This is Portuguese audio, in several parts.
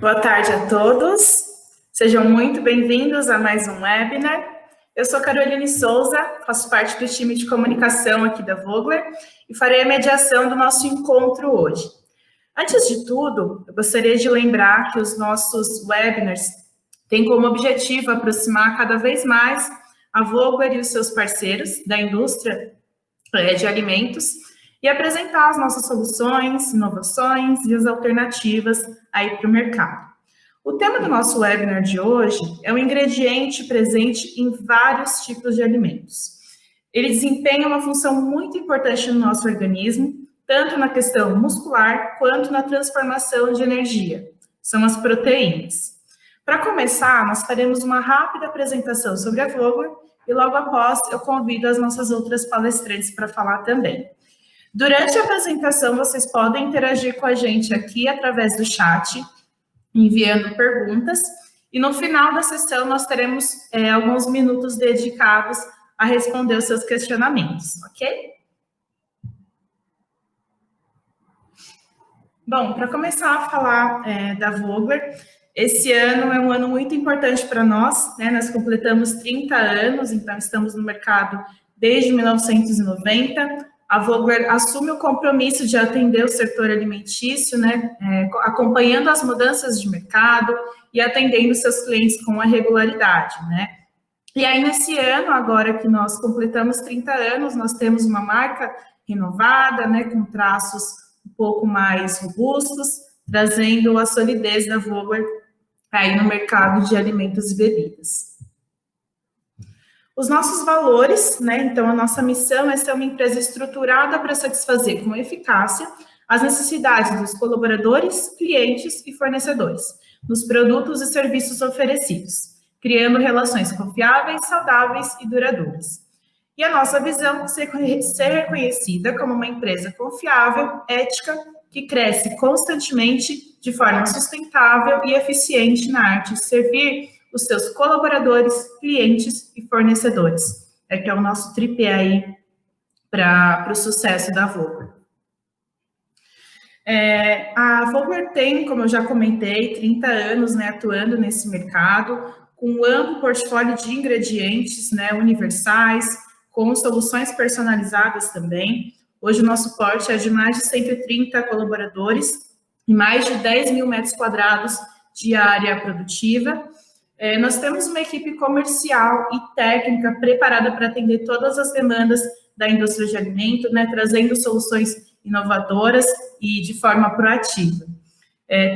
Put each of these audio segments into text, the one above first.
Boa tarde a todos, sejam muito bem-vindos a mais um webinar. Eu sou Caroline Souza, faço parte do time de comunicação aqui da Vogler e farei a mediação do nosso encontro hoje. Antes de tudo, eu gostaria de lembrar que os nossos webinars têm como objetivo aproximar cada vez mais a Vogler e os seus parceiros da indústria de alimentos e apresentar as nossas soluções, inovações e as alternativas aí para o mercado. O tema do nosso webinar de hoje é um ingrediente presente em vários tipos de alimentos. Ele desempenha uma função muito importante no nosso organismo, tanto na questão muscular quanto na transformação de energia. São as proteínas. Para começar, nós faremos uma rápida apresentação sobre a Vogler e logo após eu convido as nossas outras palestrantes para falar também. Durante a apresentação, vocês podem interagir com a gente aqui através do chat, enviando perguntas, e no final da sessão nós teremos alguns minutos dedicados a responder os seus questionamentos, ok? Bom, para começar a falar da Vogler, esse ano é um ano muito importante para nós, né? Nós completamos 30 anos, então estamos no mercado desde 1990. A Vogler assume o compromisso de atender o setor alimentício, né, acompanhando as mudanças de mercado e atendendo seus clientes com a regularidade, né. E aí, nesse ano, agora que nós completamos 30 anos, nós temos uma marca renovada, né, com traços um pouco mais robustos, trazendo a solidez da Vogler aí no mercado de alimentos e bebidas. Os nossos valores, né? Então, a nossa missão é ser uma empresa estruturada para satisfazer com eficácia as necessidades dos colaboradores, clientes e fornecedores, nos produtos e serviços oferecidos, criando relações confiáveis, saudáveis e duradouras. E a nossa visão é ser reconhecida como uma empresa confiável, ética, que cresce constantemente de forma sustentável e eficiente na arte de servir os seus colaboradores, clientes e fornecedores. Que é o nosso tripé aí para o sucesso da Vogler. A Vogler tem, como eu já comentei, 30 anos, né, atuando nesse mercado, com um amplo portfólio de ingredientes, né, universais, com soluções personalizadas também. Hoje o nosso porte é de mais de 130 colaboradores e mais de 10 mil metros quadrados de área produtiva. Nós temos uma equipe comercial e técnica preparada para atender todas as demandas da indústria de alimento, né, trazendo soluções inovadoras e de forma proativa.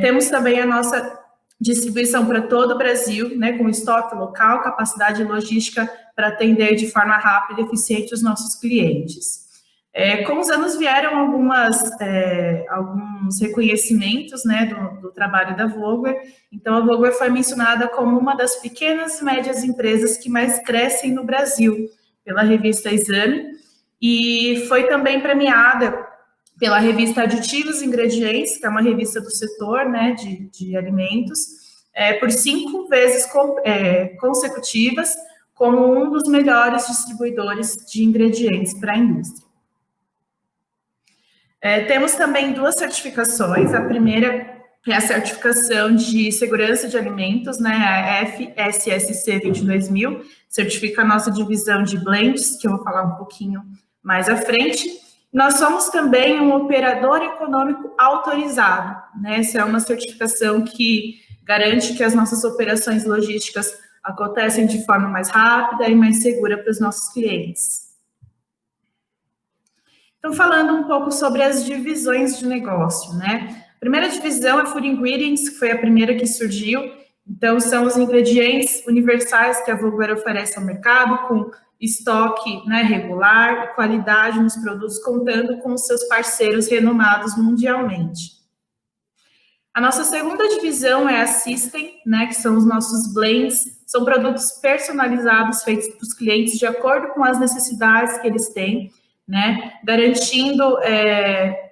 Temos também a nossa distribuição para todo o Brasil, né, com estoque local, capacidade logística para atender de forma rápida e eficiente os nossos clientes. Com os anos vieram alguns reconhecimentos, né, do trabalho da Vogler. Então, a Vogler foi mencionada como uma das pequenas e médias empresas que mais crescem no Brasil, pela revista Exame, e foi também premiada pela revista Aditivos e Ingredientes, que é uma revista do setor, né, de alimentos, por 5 vezes consecutivas, como um dos melhores distribuidores de ingredientes para a indústria. Temos também 2 certificações. A primeira é a certificação de segurança de alimentos, né, a FSSC 22000, certifica a nossa divisão de blends, que eu vou falar um pouquinho mais à frente. Nós somos também um operador econômico autorizado, né, essa é uma certificação que garante que as nossas operações logísticas acontecem de forma mais rápida e mais segura para os nossos clientes. Então, falando um pouco sobre as divisões de negócio, né? A primeira divisão é Food Ingredients, que foi a primeira que surgiu. Então, são os ingredientes universais que a Vogler oferece ao mercado, com estoque, né, regular e qualidade nos produtos, contando com os seus parceiros renomados mundialmente. A nossa segunda divisão é a System, né, que são os nossos blends, são produtos personalizados feitos para os clientes de acordo com as necessidades que eles têm, né, garantindo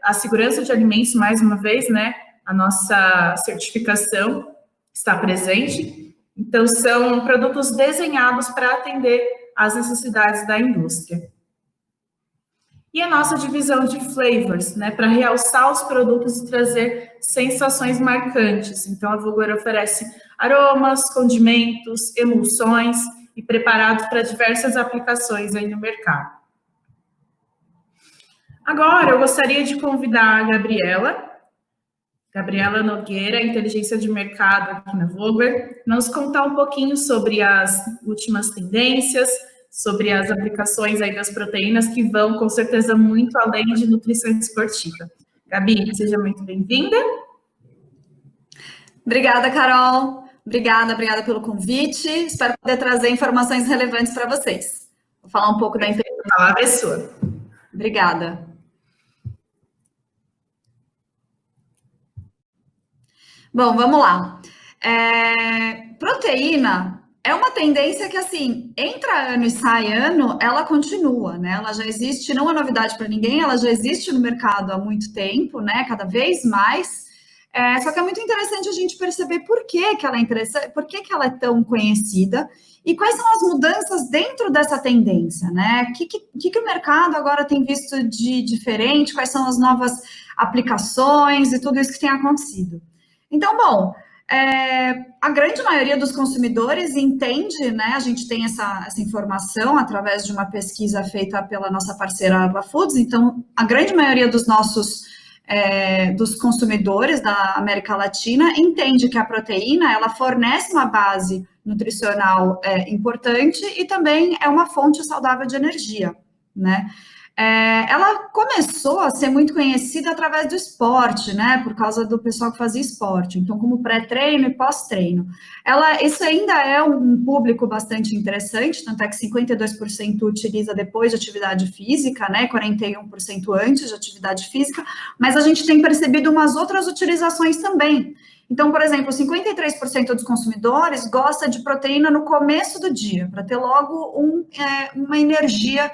a segurança de alimentos, mais uma vez, né, a nossa certificação está presente. Então, são produtos desenhados para atender às necessidades da indústria. E a nossa divisão de flavors, né, para realçar os produtos e trazer sensações marcantes. Então, a Vulgar oferece aromas, condimentos, emulsões e preparados para diversas aplicações aí no mercado. Agora, eu gostaria de convidar a Gabriela Nogueira, inteligência de mercado aqui na Vogler, nos contar um pouquinho sobre as últimas tendências, sobre as aplicações aí das proteínas que vão, com certeza, muito além de nutrição esportiva. Gabi, seja muito bem-vinda. Obrigada, Carol. Obrigada pelo convite. Espero poder trazer informações relevantes para vocês. Vou falar um pouco da empresa. A palavra é sua. Obrigada. Bom, vamos lá. Proteína é uma tendência que, assim, entra ano e sai ano, ela continua, né? Ela já existe, não é novidade para ninguém, ela já existe no mercado há muito tempo, né? Cada vez mais. Só que é muito interessante a gente perceber por que ela é interessante, por que ela é tão conhecida e quais são as mudanças dentro dessa tendência, né? O que o mercado agora tem visto de diferente, quais são as novas aplicações e tudo isso que tem acontecido. Então, bom, a grande maioria dos consumidores entende, né? A gente tem essa informação através de uma pesquisa feita pela nossa parceira Arla Foods. Então, a grande maioria dos dos consumidores da América Latina entende que a proteína ela fornece uma base nutricional importante e também é uma fonte saudável de energia, né? Ela começou a ser muito conhecida através do esporte, né? Por causa do pessoal que fazia esporte. Então, como pré-treino e pós-treino. Isso ainda é um público bastante interessante, tanto é que 52% utiliza depois de atividade física, né? 41% antes de atividade física, mas a gente tem percebido umas outras utilizações também. Então, por exemplo, 53% dos consumidores gosta de proteína no começo do dia, para ter logo uma energia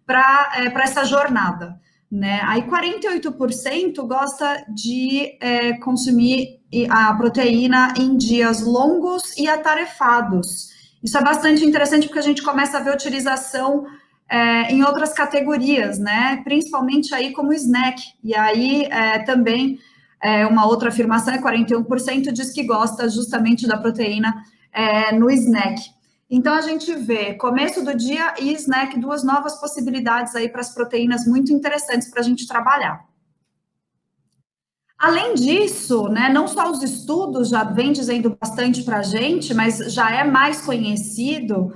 para essa jornada, né? Aí 48% gosta de consumir a proteína em dias longos e atarefados. Isso é bastante interessante porque a gente começa a ver utilização em outras categorias, né? Principalmente aí como snack. E aí também uma outra afirmação é 41% diz que gosta justamente da proteína no snack. Então, a gente vê começo do dia e snack, duas novas possibilidades aí para as proteínas muito interessantes para a gente trabalhar. Além disso, né, não só os estudos já vêm dizendo bastante para a gente, mas já é mais conhecido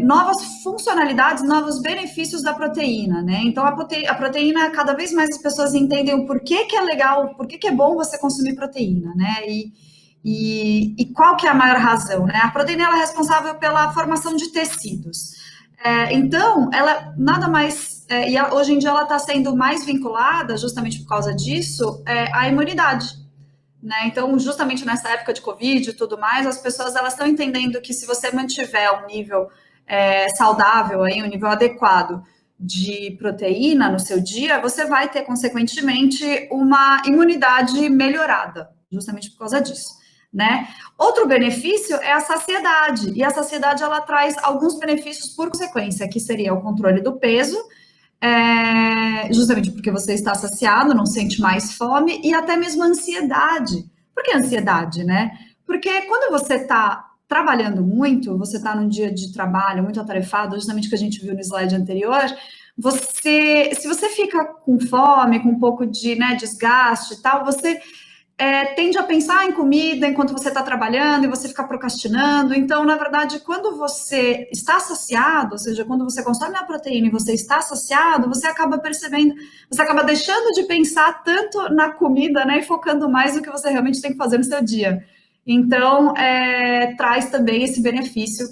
novas funcionalidades, novos benefícios da proteína, né? Então, a proteína, cada vez mais as pessoas entendem o porquê que é legal, porquê que é bom você consumir proteína, né? E qual que é a maior razão, né? A proteína ela é responsável pela formação de tecidos. Então, ela nada mais... e hoje em dia ela está sendo mais vinculada, justamente por causa disso, à imunidade. Né? Então, justamente nessa época de Covid e tudo mais, as pessoas elas estão entendendo que se você mantiver um nível saudável, aí, um nível adequado de proteína no seu dia, você vai ter, consequentemente, uma imunidade melhorada, justamente por causa disso. Né? Outro benefício é a saciedade, e a saciedade ela traz alguns benefícios por consequência, que seria o controle do peso, justamente porque você está saciado, não sente mais fome, e até mesmo ansiedade. Por que ansiedade, né? Porque quando você está trabalhando muito, você está num dia de trabalho muito atarefado, justamente o que a gente viu no slide anterior, se você fica com fome, com um pouco de desgaste e tal, você tende a pensar em comida enquanto você está trabalhando e você fica procrastinando. Então, na verdade, quando você está saciado, ou seja, quando você consome a proteína e você está saciado, você acaba percebendo, você acaba deixando de pensar tanto na comida, né, e focando mais no que você realmente tem que fazer no seu dia. Então, traz também esse benefício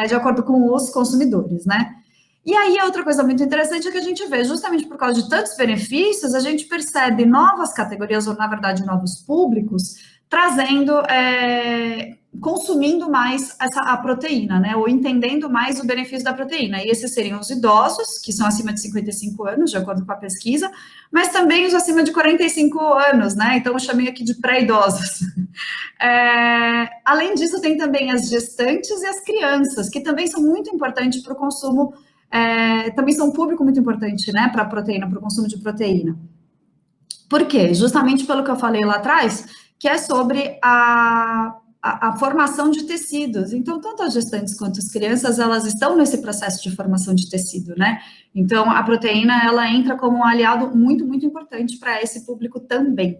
de acordo com os consumidores, né? E aí, outra coisa muito interessante é que a gente vê, justamente por causa de tantos benefícios, a gente percebe novas categorias, ou na verdade, novos públicos, trazendo, consumindo mais a proteína, né? Ou entendendo mais o benefício da proteína. E esses seriam os idosos, que são acima de 55 anos, de acordo com a pesquisa, mas também os acima de 45 anos, né? Então, eu chamei aqui de pré-idosos. Além disso, tem também as gestantes e as crianças, que também são muito importantes para o consumo também são um público muito importante, né, para a proteína, para o consumo de proteína. Por quê? Justamente pelo que eu falei lá atrás, que é sobre a formação de tecidos. Então, tanto as gestantes quanto as crianças, elas estão nesse processo de formação de tecido, né? Então, a proteína, ela entra como um aliado muito, muito importante para esse público também.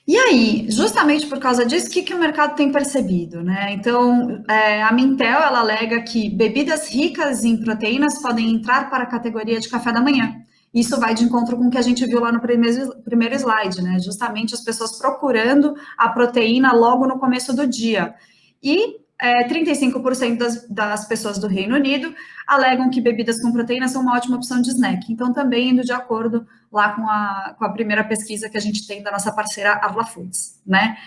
E aí, justamente por causa disso, o que o mercado tem percebido, né? Então, a Mintel, ela alega que bebidas ricas em proteínas podem entrar para a categoria de café da manhã. Isso vai de encontro com o que a gente viu lá no primeiro slide, né? Justamente as pessoas procurando a proteína logo no começo do dia. E 35% das pessoas do Reino Unido alegam que bebidas com proteína são uma ótima opção de snack. Então, também indo de acordo lá com a primeira pesquisa que a gente tem da nossa parceira Arla Foods, né?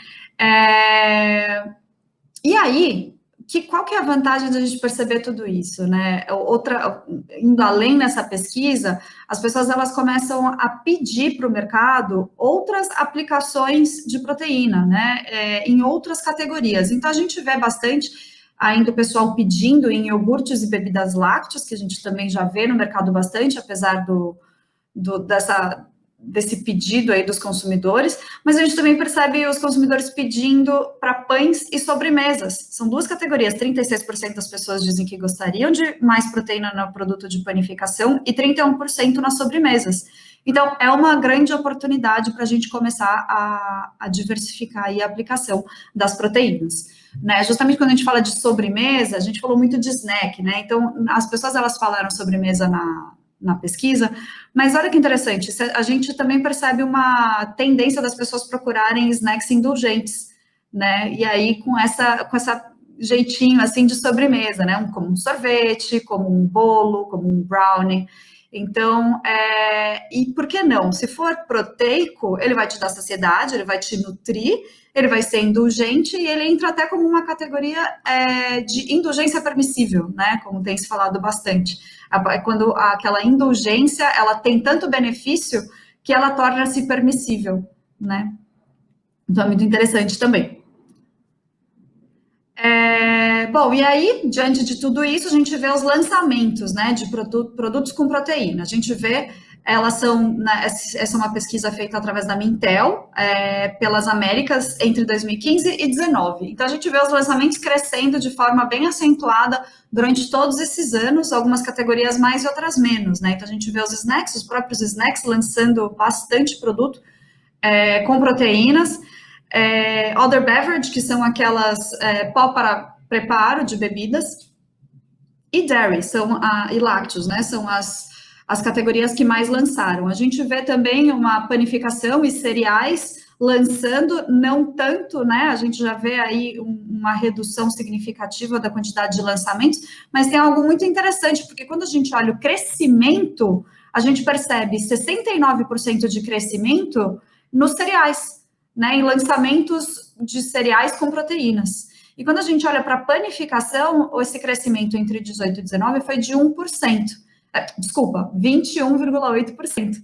E aí, qual que é a vantagem de a gente perceber tudo isso, né? Indo além nessa pesquisa, as pessoas elas começam a pedir para o mercado outras aplicações de proteína, né? Em outras categorias. Então, a gente vê bastante ainda o pessoal pedindo em iogurtes e bebidas lácteas, que a gente também já vê no mercado bastante, apesar desse pedido aí dos consumidores, mas a gente também percebe os consumidores pedindo para pães e sobremesas. São duas categorias, 36% das pessoas dizem que gostariam de mais proteína no produto de panificação e 31% nas sobremesas. Então, é uma grande oportunidade para a gente começar a diversificar aí a aplicação das proteínas. Né? Justamente quando a gente fala de sobremesa, a gente falou muito de snack, né? Então, as pessoas, elas falaram sobremesa na pesquisa, mas olha que interessante, a gente também percebe uma tendência das pessoas procurarem snacks indulgentes, né, e aí com essa jeitinho, assim, de sobremesa, né, como um sorvete, como um bolo, como um brownie. Então, e por que não? Se for proteico, ele vai te dar saciedade, ele vai te nutrir, ele vai ser indulgente e ele entra até como uma categoria de indulgência permissível, né? Como tem se falado bastante. Quando aquela indulgência, ela tem tanto benefício que ela torna-se permissível, né? Então, é muito interessante também. Bom, e aí, diante de tudo isso, a gente vê os lançamentos, né, de produtos com proteína. A gente vê, elas são, né, essa é uma pesquisa feita através da Mintel, pelas Américas, entre 2015 e 2019. Então, a gente vê os lançamentos crescendo de forma bem acentuada durante todos esses anos, algumas categorias mais e outras menos, né? Então, a gente vê os snacks, os próprios snacks, lançando bastante produto com proteínas. Other beverage, que são aquelas pó para preparo de bebidas, e dairy, e lácteos, né, são as categorias que mais lançaram. A gente vê também uma panificação e cereais lançando, não tanto, né, a gente já vê aí uma redução significativa da quantidade de lançamentos, mas tem algo muito interessante, porque quando a gente olha o crescimento, a gente percebe 69% de crescimento nos cereais, né, em lançamentos de cereais com proteínas. E quando a gente olha para a panificação, esse crescimento entre 18 e 19 foi de 1%. Desculpa, 21,8%.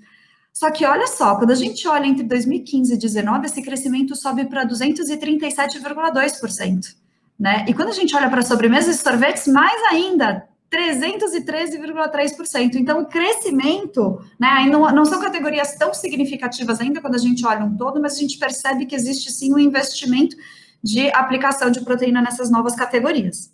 Só que olha só, quando a gente olha entre 2015 e 2019, esse crescimento sobe para 237,2%. Né? E quando a gente olha para sobremesas e sorvetes, mais ainda, 313,3%. Então, o crescimento, né, não são categorias tão significativas ainda quando a gente olha um todo, mas a gente percebe que existe sim um investimento de aplicação de proteína nessas novas categorias.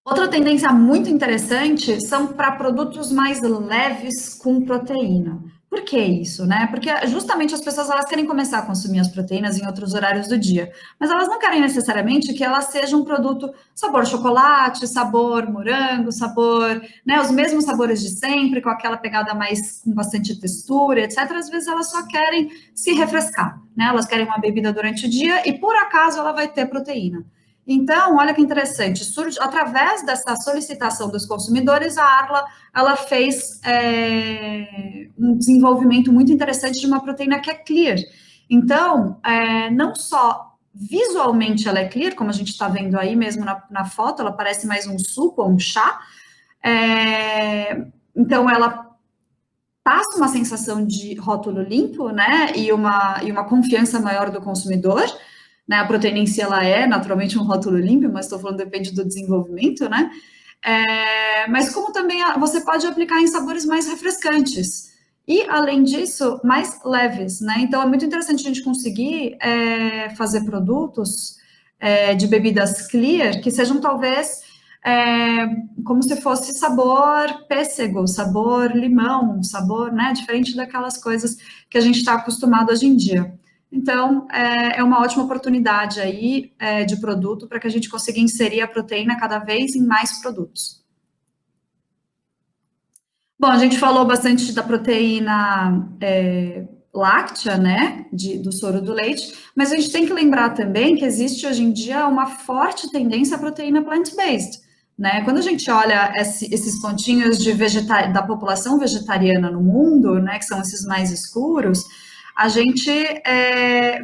Outra tendência muito interessante são para produtos mais leves com proteína. Por que isso, né? Porque justamente as pessoas elas querem começar a consumir as proteínas em outros horários do dia, mas elas não querem necessariamente que elas sejam um produto sabor chocolate, sabor morango, sabor, né, os mesmos sabores de sempre, com aquela pegada mais com bastante textura, etc. Às vezes elas só querem se refrescar, né? Elas querem uma bebida durante o dia e por acaso ela vai ter proteína. Então, olha que interessante, através dessa solicitação dos consumidores, a Arla ela fez um desenvolvimento muito interessante de uma proteína que é clear. Então, não só visualmente ela é clear, como a gente está vendo aí mesmo na foto, ela parece mais um suco ou um chá. Então, ela passa uma sensação de rótulo limpo, né, e uma confiança maior do consumidor. né? A proteína em si, ela é naturalmente um rótulo limpo, mas estou falando depende do desenvolvimento, né? Mas como também você pode aplicar em sabores mais refrescantes. E, além disso, mais leves, né? Então, é muito interessante a gente conseguir fazer produtos de bebidas clear que sejam, talvez, como se fosse sabor pêssego, sabor limão, sabor, né? Diferente daquelas coisas que a gente está acostumado hoje em dia. Então, é uma ótima oportunidade aí de produto para que a gente consiga inserir a proteína cada vez em mais produtos. Bom, a gente falou bastante da proteína láctea, né, do soro do leite, mas a gente tem que lembrar também que existe hoje em dia uma forte tendência à proteína plant-based, né? Quando a gente olha esses pontinhos da população vegetariana no mundo, né, que são esses mais escuros, a gente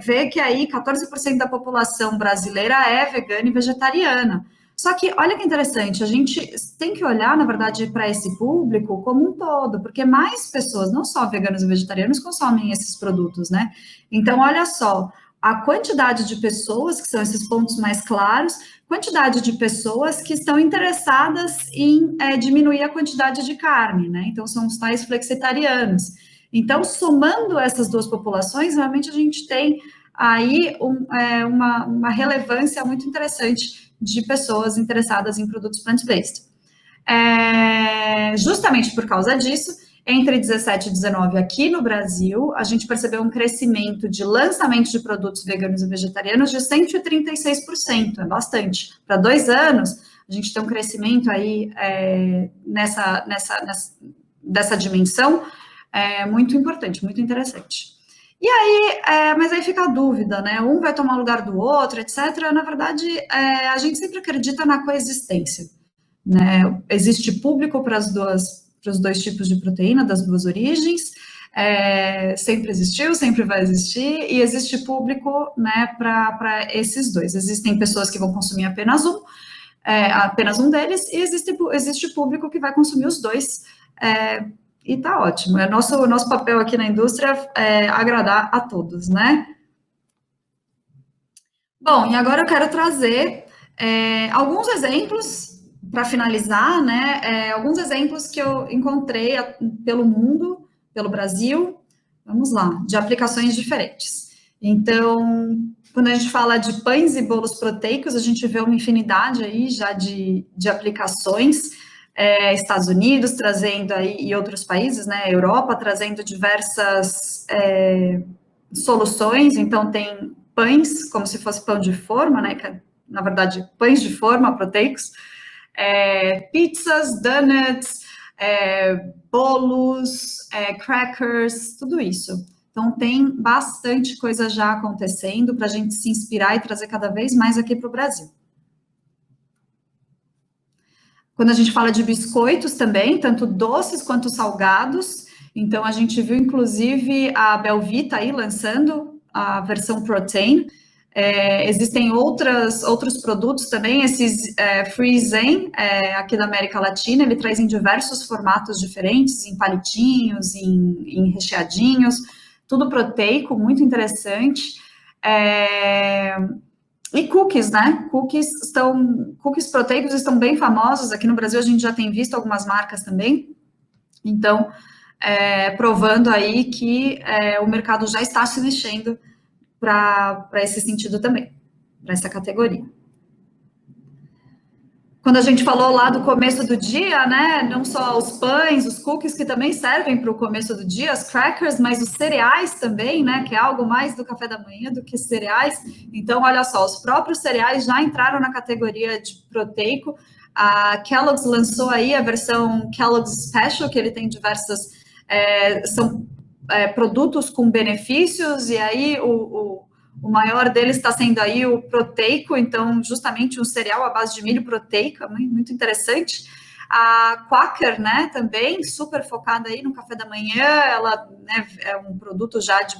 vê que aí 14% da população brasileira é vegana e vegetariana. Só que, olha que interessante, a gente tem que olhar, na verdade, para esse público como um todo, porque mais pessoas, não só veganos e vegetarianos, consomem esses produtos, né? Então, olha só, a quantidade de pessoas, que são esses pontos mais claros, quantidade de pessoas que estão interessadas em diminuir a quantidade de carne, né? Então, são os tais flexitarianos. Então, somando essas duas populações, realmente a gente tem aí uma relevância muito interessante de pessoas interessadas em produtos plant-based. Justamente por causa disso, entre 17 e 19 aqui no Brasil, a gente percebeu um crescimento de lançamento de produtos veganos e vegetarianos de 136%, é bastante. Para 2 anos, a gente tem um crescimento aí dessa dimensão muito importante, muito interessante. E aí, mas aí fica a dúvida, né? Um vai tomar lugar do outro, etc. Na verdade, a gente sempre acredita na coexistência, né? Existe público para os dois tipos de proteína, das duas origens, sempre existiu, sempre vai existir, e existe público, né, para esses dois. Existem pessoas que vão consumir apenas um deles, e existe público que vai consumir os dois, e tá ótimo. Nosso papel aqui na indústria é agradar a todos, né? Bom, e agora eu quero trazer alguns exemplos para finalizar, né? Alguns exemplos que eu encontrei pelo mundo, pelo Brasil, vamos lá, de aplicações diferentes. Então, quando a gente fala de pães e bolos proteicos, a gente vê uma infinidade aí já de aplicações. Estados Unidos trazendo aí, e outros países, né, Europa trazendo diversas soluções. Então tem pães, como se fosse pão de forma, né, que na verdade pães de forma proteicos, pizzas, donuts, bolos, crackers, tudo isso. Então tem bastante coisa já acontecendo para a gente se inspirar e trazer cada vez mais aqui para o Brasil. Quando a gente fala de biscoitos também, tanto doces quanto salgados, então a gente viu, inclusive, a Belvita aí lançando a versão protein. Existem outros produtos também, esses Free Zen, aqui da América Latina, ele traz em diversos formatos diferentes, em palitinhos, em recheadinhos, tudo proteico, muito interessante. E cookies, né? Cookies proteicos estão bem famosos. Aqui no Brasil a gente já tem visto algumas marcas também. Então, provando aí que o mercado já está se mexendo para esse sentido também, para essa categoria. Quando a gente falou lá do começo do dia, né, não só os pães, os cookies, que também servem para o começo do dia, as crackers, mas os cereais também, né, que é algo mais do café da manhã do que cereais. Então, olha só, os próprios cereais já entraram na categoria de proteico. A Kellogg's lançou aí a versão Kellogg's Special, que ele tem diversas, são produtos com benefícios, e aí o maior deles está sendo aí o proteico, então justamente um cereal à base de milho proteico, muito interessante. A Quaker, né, também super focada aí no café da manhã, ela, né, é um produto já de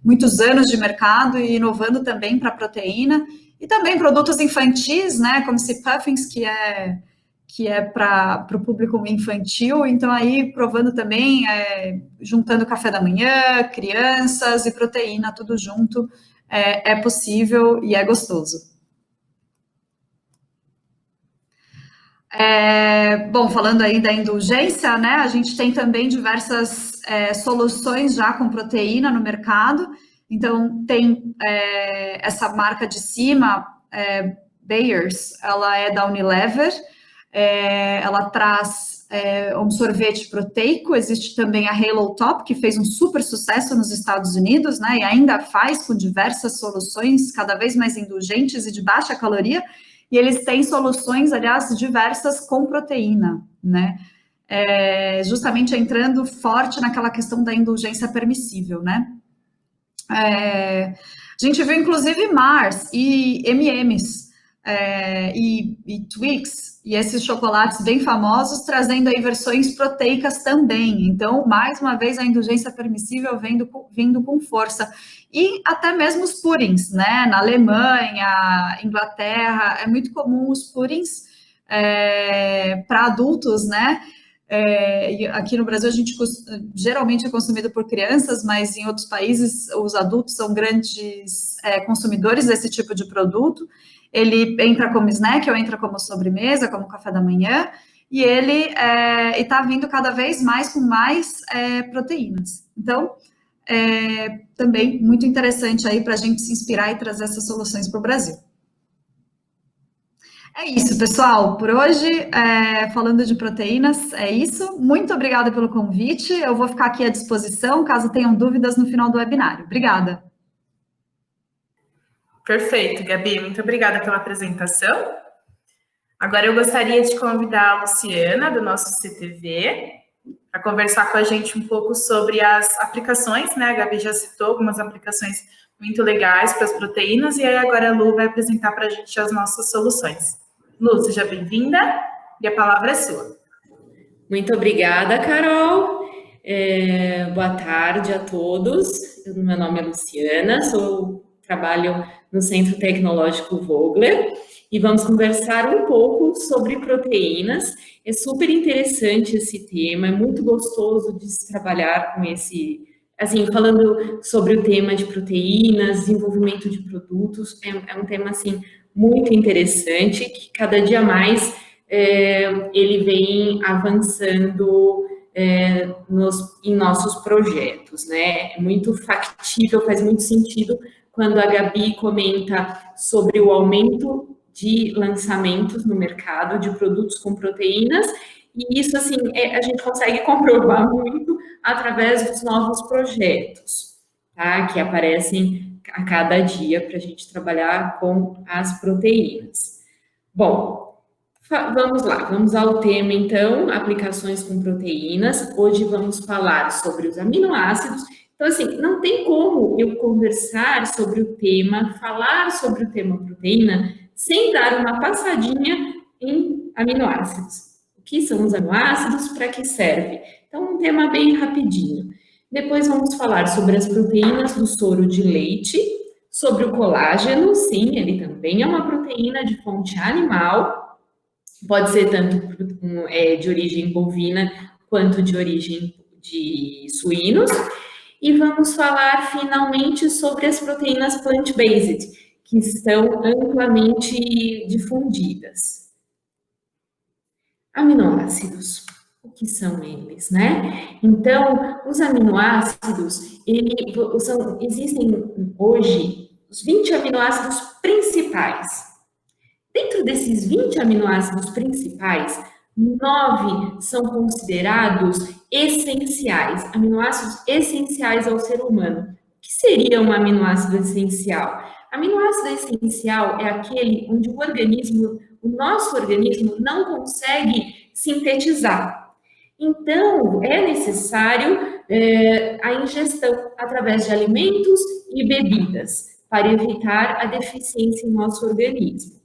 muitos anos de mercado e inovando também para proteína. E também produtos infantis, né, como esse Puffins, que é para o público infantil, então aí provando também, juntando café da manhã, crianças e proteína, tudo junto, é possível e é gostoso. Bom, falando aí da indulgência, né, a gente tem também diversas soluções já com proteína no mercado. Então, tem essa marca de cima, Bayers, ela é da Unilever, ela traz um sorvete proteico. Existe também a Halo Top, que fez um super sucesso nos Estados Unidos, né, e ainda faz com diversas soluções cada vez mais indulgentes e de baixa caloria. E eles têm soluções, aliás, diversas com proteína, né? Justamente entrando forte naquela questão da indulgência permissível, né? A gente viu, inclusive, Mars e M&M's e Twix, e esses chocolates bem famosos, trazendo aí versões proteicas também. Então, mais uma vez, a indulgência permissível vindo com força. E até mesmo os pudins, né? Na Alemanha, Inglaterra, é muito comum os pudins para adultos, né? Aqui no Brasil, a gente geralmente é consumido por crianças, mas em outros países, os adultos são grandes consumidores desse tipo de produto. Ele entra como snack ou entra como sobremesa, como café da manhã, e ele está vindo cada vez mais com mais proteínas. Então, também muito interessante aí para a gente se inspirar e trazer essas soluções para o Brasil. É isso, pessoal. Por hoje, falando de proteínas, é isso. Muito obrigada pelo convite. Eu vou ficar aqui à disposição, caso tenham dúvidas no final do webinário. Obrigada. Perfeito, Gabi. Muito obrigada pela apresentação. Agora eu gostaria de convidar a Luciana, do nosso CTV, para conversar com a gente um pouco sobre as aplicações, né? A Gabi já citou algumas aplicações muito legais para as proteínas, e aí agora a Lu vai apresentar para a gente as nossas soluções. Lu, seja bem-vinda e a palavra é sua. Muito obrigada, Carol. Boa tarde a todos. Meu nome é Luciana, trabalho no Centro Tecnológico Vogler e vamos conversar um pouco sobre proteínas. É super interessante esse tema, é muito gostoso de se trabalhar com esse, assim, falando sobre o tema de proteínas, desenvolvimento de produtos, é um tema, assim, muito interessante, que cada dia mais ele vem avançando em nossos projetos, né? É muito factível, faz muito sentido quando a Gabi comenta sobre o aumento de lançamentos no mercado de produtos com proteínas, e isso, assim, a gente consegue comprovar muito através dos novos projetos, tá? Que aparecem a cada dia para a gente trabalhar com as proteínas. Bom, vamos lá, vamos ao tema, então, aplicações com proteínas. Hoje vamos falar sobre os aminoácidos. Então, assim, não tem como eu conversar sobre o tema, falar sobre o tema proteína, sem dar uma passadinha em aminoácidos. O que são os aminoácidos? Para que serve? Então, um tema bem rapidinho. Depois vamos falar sobre as proteínas do soro de leite, sobre o colágeno, sim, ele também é uma proteína de fonte animal, pode ser tanto de origem bovina quanto de origem de suínos. E vamos falar finalmente sobre as proteínas plant-based, que estão amplamente difundidas. Aminoácidos, o que são eles, né? Então, os aminoácidos, existem hoje os 20 aminoácidos principais. Dentro desses 20 aminoácidos principais, 9 são considerados essenciais, aminoácidos essenciais ao ser humano. O que seria um aminoácido essencial? Aminoácido essencial é aquele onde o nosso organismo não consegue sintetizar. Então, é necessário a ingestão através de alimentos e bebidas para evitar a deficiência em nosso organismo.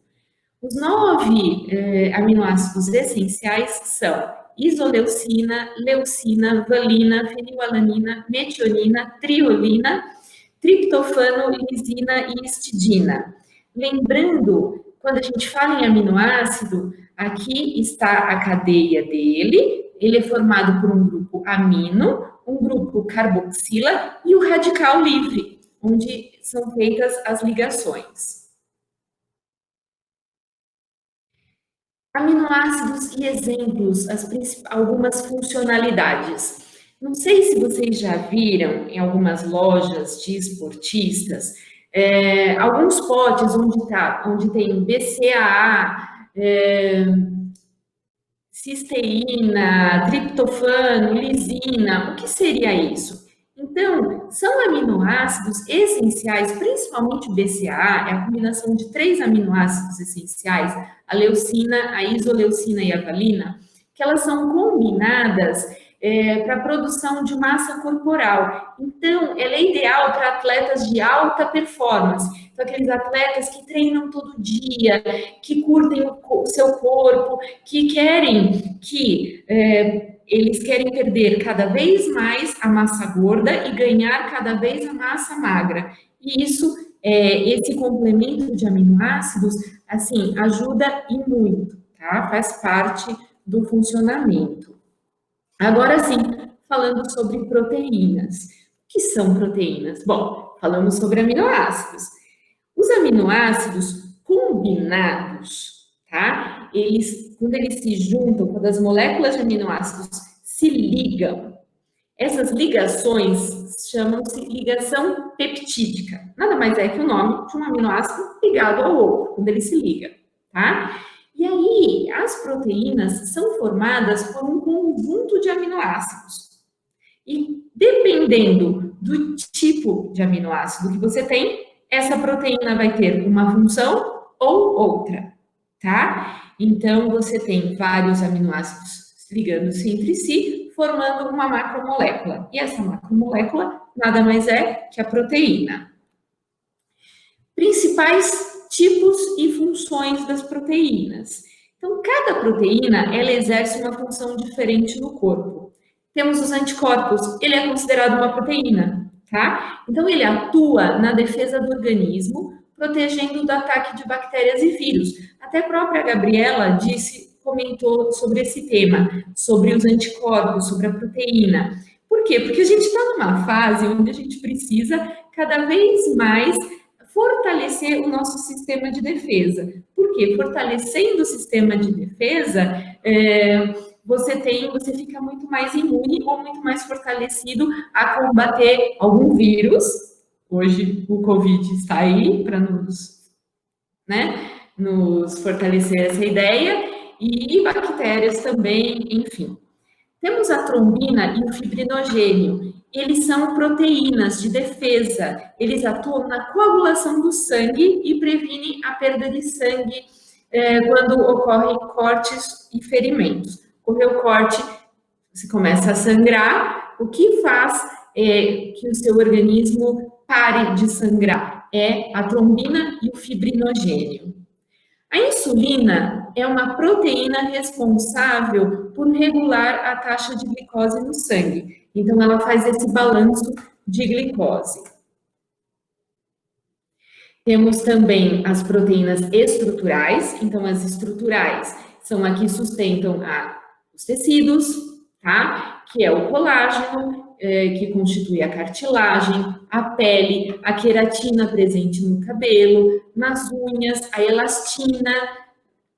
Os 9 aminoácidos essenciais são isoleucina, leucina, valina, fenilalanina, metionina, triolina, triptofano, lisina e histidina. Lembrando, quando a gente fala em aminoácido, aqui está a cadeia dele, ele é formado por um grupo amino, um grupo carboxila e o radical livre, onde são feitas as ligações. Aminoácidos e exemplos, algumas funcionalidades. Não sei se vocês já viram em algumas lojas de esportistas, alguns potes onde tem BCAA, cisteína, triptofano, lisina. O que seria isso? Então, são aminoácidos essenciais, principalmente o BCAA, é a combinação de 3 aminoácidos essenciais, a leucina, a isoleucina e a valina, que elas são combinadas para a produção de massa corporal. Então, ela é ideal para atletas de alta performance. Então, aqueles atletas que treinam todo dia, que curtem o seu corpo, que eles querem perder cada vez mais a massa gorda e ganhar cada vez a massa magra. E isso, esse complemento de aminoácidos, assim, ajuda e muito, tá? Faz parte do funcionamento. Agora sim, falando sobre proteínas. O que são proteínas? Bom, falamos sobre aminoácidos. Os aminoácidos combinados, tá? Quando eles se juntam, quando as moléculas de aminoácidos se ligam, essas ligações chamam-se ligação peptídica. Nada mais é que o nome de um aminoácido ligado ao outro, quando ele se liga, tá? E aí, as proteínas são formadas por um conjunto de aminoácidos. E dependendo do tipo de aminoácido que você tem, essa proteína vai ter uma função ou outra, tá? Então, você tem vários aminoácidos ligando-se entre si, formando uma macromolécula. E essa macromolécula nada mais é que a proteína. Principais tipos e funções das proteínas. Então, cada proteína, ela exerce uma função diferente no corpo. Temos os anticorpos, ele é considerado uma proteína, tá? Então, ele atua na defesa do organismo, protegendo do ataque de bactérias e vírus. Até a própria Gabriela comentou sobre esse tema, sobre os anticorpos, sobre a proteína. Por quê? Porque a gente está numa fase onde a gente precisa cada vez mais fortalecer o nosso sistema de defesa. Por quê? Fortalecendo o sistema de defesa, você fica muito mais imune ou muito mais fortalecido a combater algum vírus. Hoje o Covid está aí para nos fortalecer essa ideia, e bactérias também, enfim. Temos a trombina e o fibrinogênio. Eles são proteínas de defesa. Eles atuam na coagulação do sangue e previnem a perda de sangue quando ocorrem cortes e ferimentos. Ocorreu o corte, você começa a sangrar. O que faz que o seu organismo pare de sangrar? É a trombina e o fibrinogênio. A insulina é uma proteína responsável por regular a taxa de glicose no sangue. Então, ela faz esse balanço de glicose. Temos também as proteínas estruturais. Então, as estruturais são as que sustentam os tecidos, tá? Que é o colágeno, que constitui a cartilagem, a pele, a queratina presente no cabelo, nas unhas, a elastina,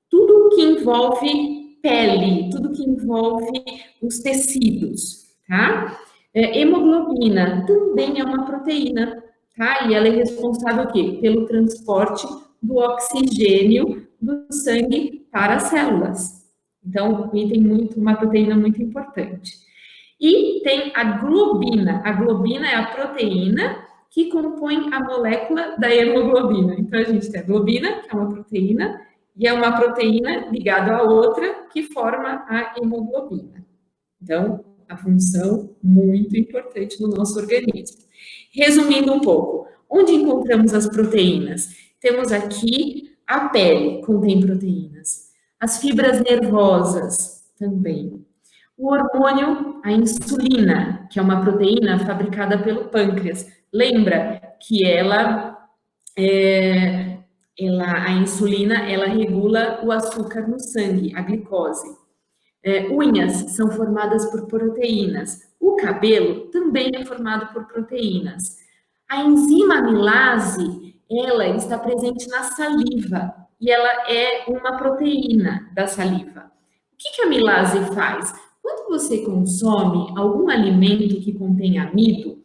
tudo que envolve pele, tudo que envolve os tecidos, tá? Hemoglobina também é uma proteína, tá? E ela é responsável o quê? Pelo transporte do oxigênio do sangue para as células. Então, uma proteína muito importante. E tem a globina. A globina é a proteína que compõe a molécula da hemoglobina. Então, a gente tem a globina, que é uma proteína, e é uma proteína ligada à outra que forma a hemoglobina. Então, a função muito importante no nosso organismo. Resumindo um pouco, onde encontramos as proteínas? Temos aqui a pele, contém proteínas. As fibras nervosas também. O hormônio, a insulina, que é uma proteína fabricada pelo pâncreas. Lembra que a insulina, ela regula o açúcar no sangue, a glicose. Unhas são formadas por proteínas. O cabelo também é formado por proteínas. A enzima amilase, ela está presente na saliva e ela é uma proteína da saliva. O que a amilase faz? Quando você consome algum alimento que contém amido,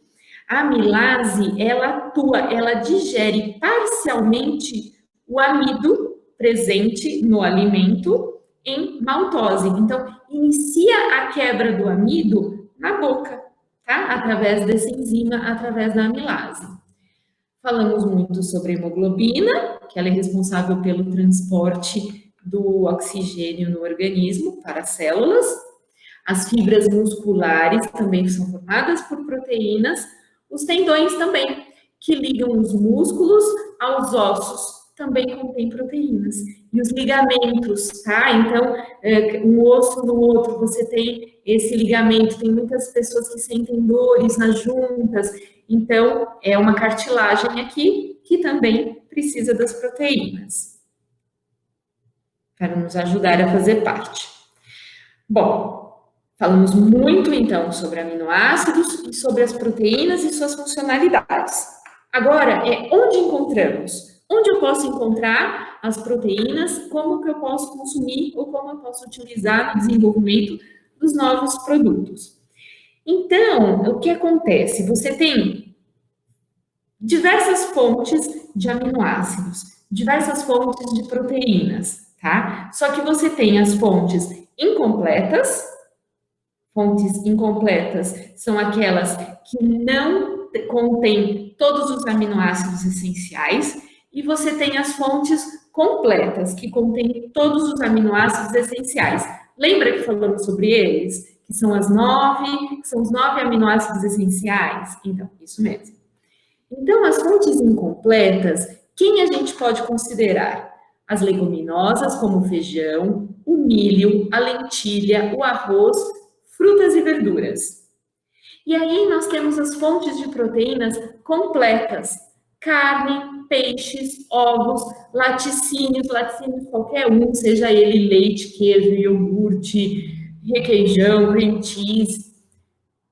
a amilase, ela atua, ela digere parcialmente o amido presente no alimento em maltose. Então, inicia a quebra do amido na boca, tá? Através dessa enzima, através da amilase. Falamos muito sobre a hemoglobina, que ela é responsável pelo transporte do oxigênio no organismo para as células. As fibras musculares também são formadas por proteínas. Os tendões também, que ligam os músculos aos ossos, também contêm proteínas. E os ligamentos, tá? Então, um osso no outro, você tem esse ligamento. Tem muitas pessoas que sentem dores nas juntas. Então, é uma cartilagem aqui que também precisa das proteínas para nos ajudar a fazer parte. Bom, falamos muito, então, sobre aminoácidos e sobre as proteínas e suas funcionalidades. Agora, onde encontramos? Onde eu posso encontrar as proteínas, como que eu posso consumir ou como eu posso utilizar no desenvolvimento dos novos produtos. Então, o que acontece? Você tem diversas fontes de aminoácidos, diversas fontes de proteínas, tá? Só que você tem as fontes incompletas. Fontes incompletas são aquelas que não contêm todos os aminoácidos essenciais. E você tem as fontes completas, que contêm todos os aminoácidos essenciais. Lembra que falamos sobre eles? Que são os 9 aminoácidos essenciais? Então, isso mesmo. Então, as fontes incompletas, quem a gente pode considerar? As leguminosas, como o feijão, o milho, a lentilha, o arroz, frutas e verduras. E aí, nós temos as fontes de proteínas completas. Carne, peixes, ovos, laticínios qualquer um, seja ele leite, queijo, iogurte, requeijão, cream cheese,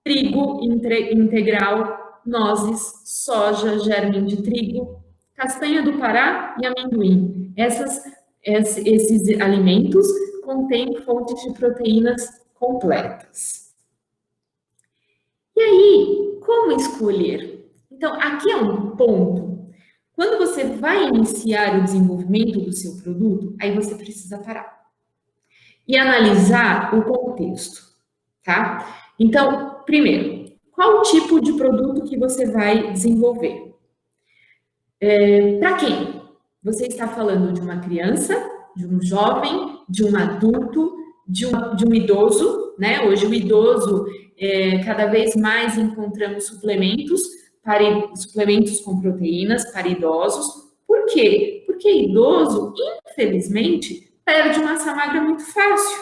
trigo integral, nozes, soja, germe de trigo, castanha do Pará e amendoim. Esses alimentos contêm fontes de proteínas completas. E aí, como escolher? Então, aqui é um ponto. Quando você vai iniciar o desenvolvimento do seu produto, aí você precisa parar e analisar o contexto, tá? Então, primeiro, qual tipo de produto que você vai desenvolver? Para quem? Você está falando de uma criança, de um jovem, de um adulto, de um idoso, né? Hoje o idoso, cada vez mais encontramos suplementos com proteínas para idosos. Por quê? Porque idoso, infelizmente, perde massa magra muito fácil.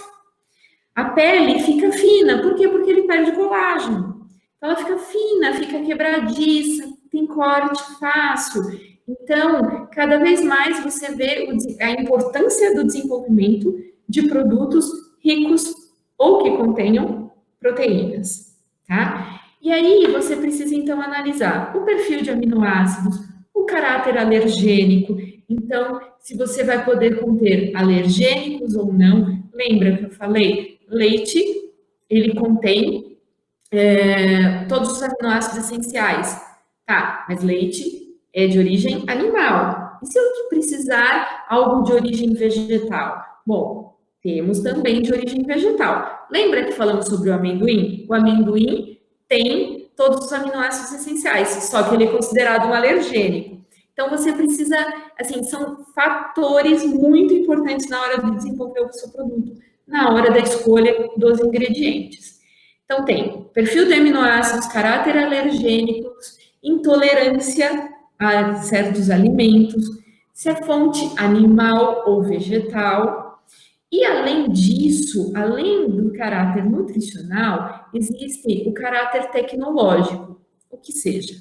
A pele fica fina. Por quê? Porque ele perde colágeno. Então, ela fica fina, fica quebradiça, tem corte fácil. Então, cada vez mais você vê a importância do desenvolvimento de produtos ricos ou que contenham proteínas, tá? E aí, você precisa, então, analisar o perfil de aminoácidos, o caráter alergênico. Então, se você vai poder conter alergênicos ou não. Lembra que eu falei? Leite, ele contém todos os aminoácidos essenciais. Tá, mas leite é de origem animal. E se eu precisar algo de origem vegetal? Bom, temos também de origem vegetal. Lembra que falamos sobre o amendoim? O amendoim tem todos os aminoácidos essenciais, só que ele é considerado um alergênico. Então, você precisa, assim, são fatores muito importantes na hora de desenvolver o seu produto, na hora da escolha dos ingredientes. Então, tem perfil de aminoácidos, caráter alergênico, intolerância a certos alimentos, se é fonte animal ou vegetal. E, além disso, além do caráter nutricional, existe o caráter tecnológico, o que seja.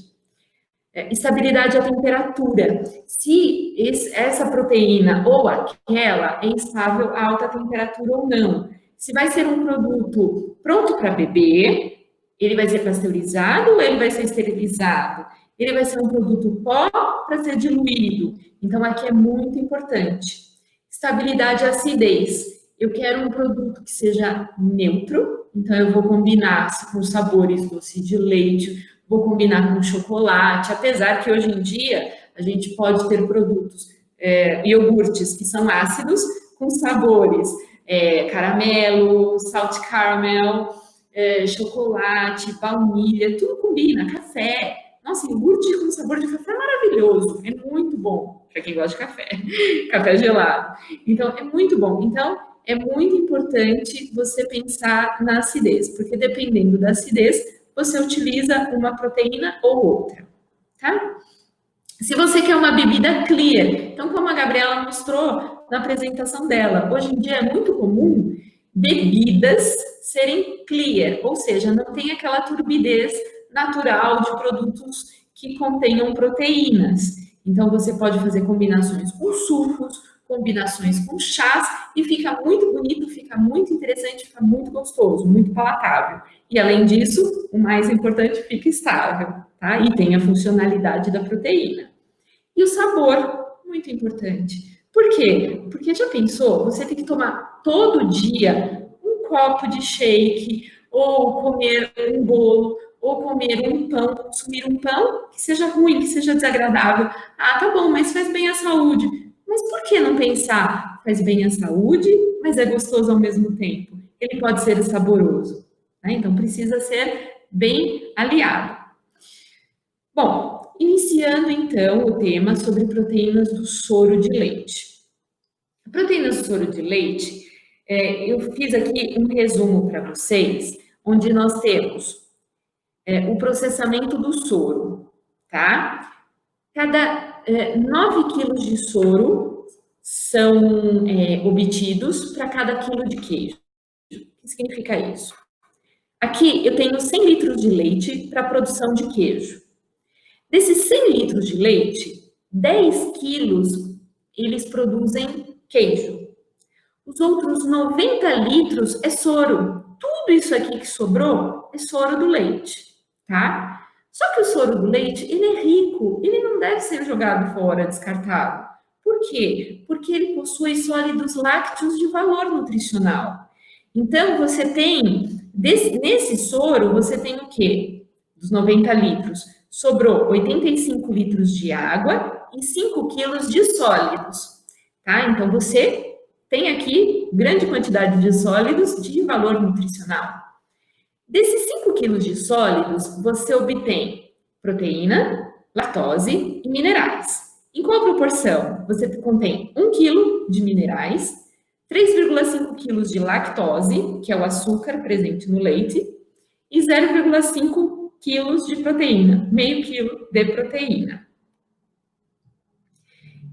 Estabilidade à temperatura. Se essa proteína ou aquela é estável a alta temperatura ou não. Se vai ser um produto pronto para beber, ele vai ser pasteurizado ou ele vai ser esterilizado? ele vai ser um produto pó para ser diluído. Então, aqui é muito importante. Estabilidade e acidez. Eu quero um produto que seja neutro, então eu vou combinar com sabores doce de leite, vou combinar com chocolate, apesar que hoje em dia a gente pode ter produtos, iogurtes que são ácidos, com sabores caramelo, salt caramel, chocolate, baunilha, tudo combina, café. Nossa, iogurte com sabor de café é maravilhoso, é muito bom para quem gosta de café, café gelado. Então, é muito bom. Então, é muito importante você pensar na acidez, porque dependendo da acidez, você utiliza uma proteína ou outra, tá? Se você quer uma bebida clear, então, como a Gabriela mostrou na apresentação dela, hoje em dia é muito comum bebidas serem clear, ou seja, não tem aquela turbidez natural de produtos que contenham proteínas. Então, você pode fazer combinações com sucos, combinações com chás, e fica muito bonito, fica muito interessante, fica muito gostoso, muito palatável. E, além disso, o mais importante, fica estável, tá? E tem a funcionalidade da proteína. E o sabor, muito importante. Por quê? Porque já pensou? Você tem que tomar todo dia um copo de shake, ou comer um bolo, ou comer um pão, consumir um pão que seja ruim, que seja desagradável. Ah, tá bom, mas faz bem à saúde. Mas por que não pensar? Faz bem à saúde, mas é gostoso ao mesmo tempo. Ele pode ser saboroso, né? Então, precisa ser bem aliado. Bom, iniciando então o tema sobre proteínas do soro de leite. Proteínas do soro de leite, eu fiz aqui um resumo para vocês, onde nós temos o processamento do soro, tá? Cada 9 quilos de soro são obtidos para cada quilo de queijo. O que significa isso? Aqui eu tenho 100 litros de leite para a produção de queijo. Desses 100 litros de leite, 10 quilos eles produzem queijo. Os outros 90 litros é soro. Tudo isso aqui que sobrou é soro do leite, tá? Só que o soro do leite, ele é rico, ele não deve ser jogado fora, descartado. Por quê? Porque ele possui sólidos lácteos de valor nutricional. Então, você tem, nesse soro, você tem o quê? Dos 90 litros, sobrou 85 litros de água e 5 quilos de sólidos, tá? Então, você tem aqui grande quantidade de sólidos de valor nutricional. Desses 5 quilos de sólidos, você obtém proteína, lactose e minerais. Em qual proporção? Você contém 1 quilo de minerais, 3,5 quilos de lactose, que é o açúcar presente no leite, e 0,5 quilos de proteína, meio quilo de proteína.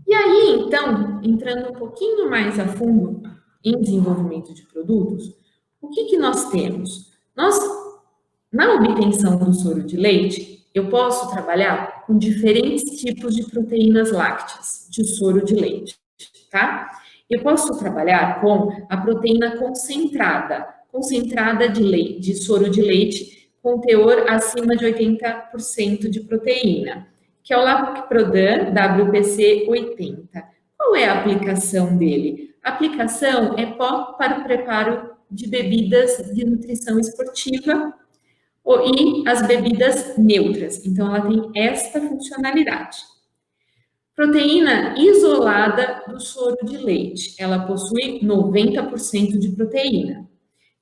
E aí, então, entrando um pouquinho mais a fundo em desenvolvimento de produtos, o que nós temos? Nós, na obtenção do soro de leite, eu posso trabalhar com diferentes tipos de proteínas lácteas de soro de leite, tá? Eu posso trabalhar com a proteína concentrada de soro de leite com teor acima de 80% de proteína, que é o Lactoprodan WPC 80. Qual é a aplicação dele? A aplicação é pó para o preparo de bebidas de nutrição esportiva e as bebidas neutras. Então, ela tem esta funcionalidade. Proteína isolada do soro de leite. Ela possui 90% de proteína,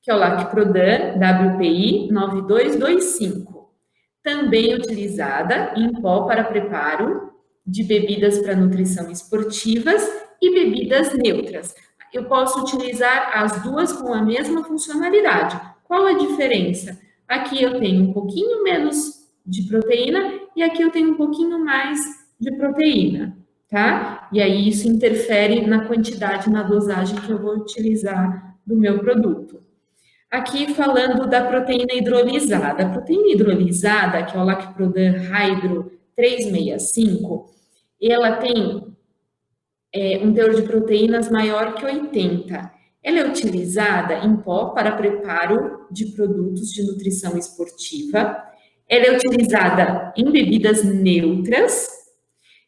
que é o Lactoprodan WPI 9225. Também utilizada em pó para preparo de bebidas para nutrição esportivas e bebidas neutras. Eu posso utilizar as duas com a mesma funcionalidade. Qual a diferença? Aqui eu tenho um pouquinho menos de proteína e aqui eu tenho um pouquinho mais de proteína, tá? E aí isso interfere na quantidade, na dosagem que eu vou utilizar do meu produto. Aqui falando da proteína hidrolisada. A proteína hidrolisada, que é o Lactoprodan Hydro 365, ela tem um teor de proteínas maior que 80. Ela é utilizada em pó para preparo de produtos de nutrição esportiva. Ela é utilizada em bebidas neutras,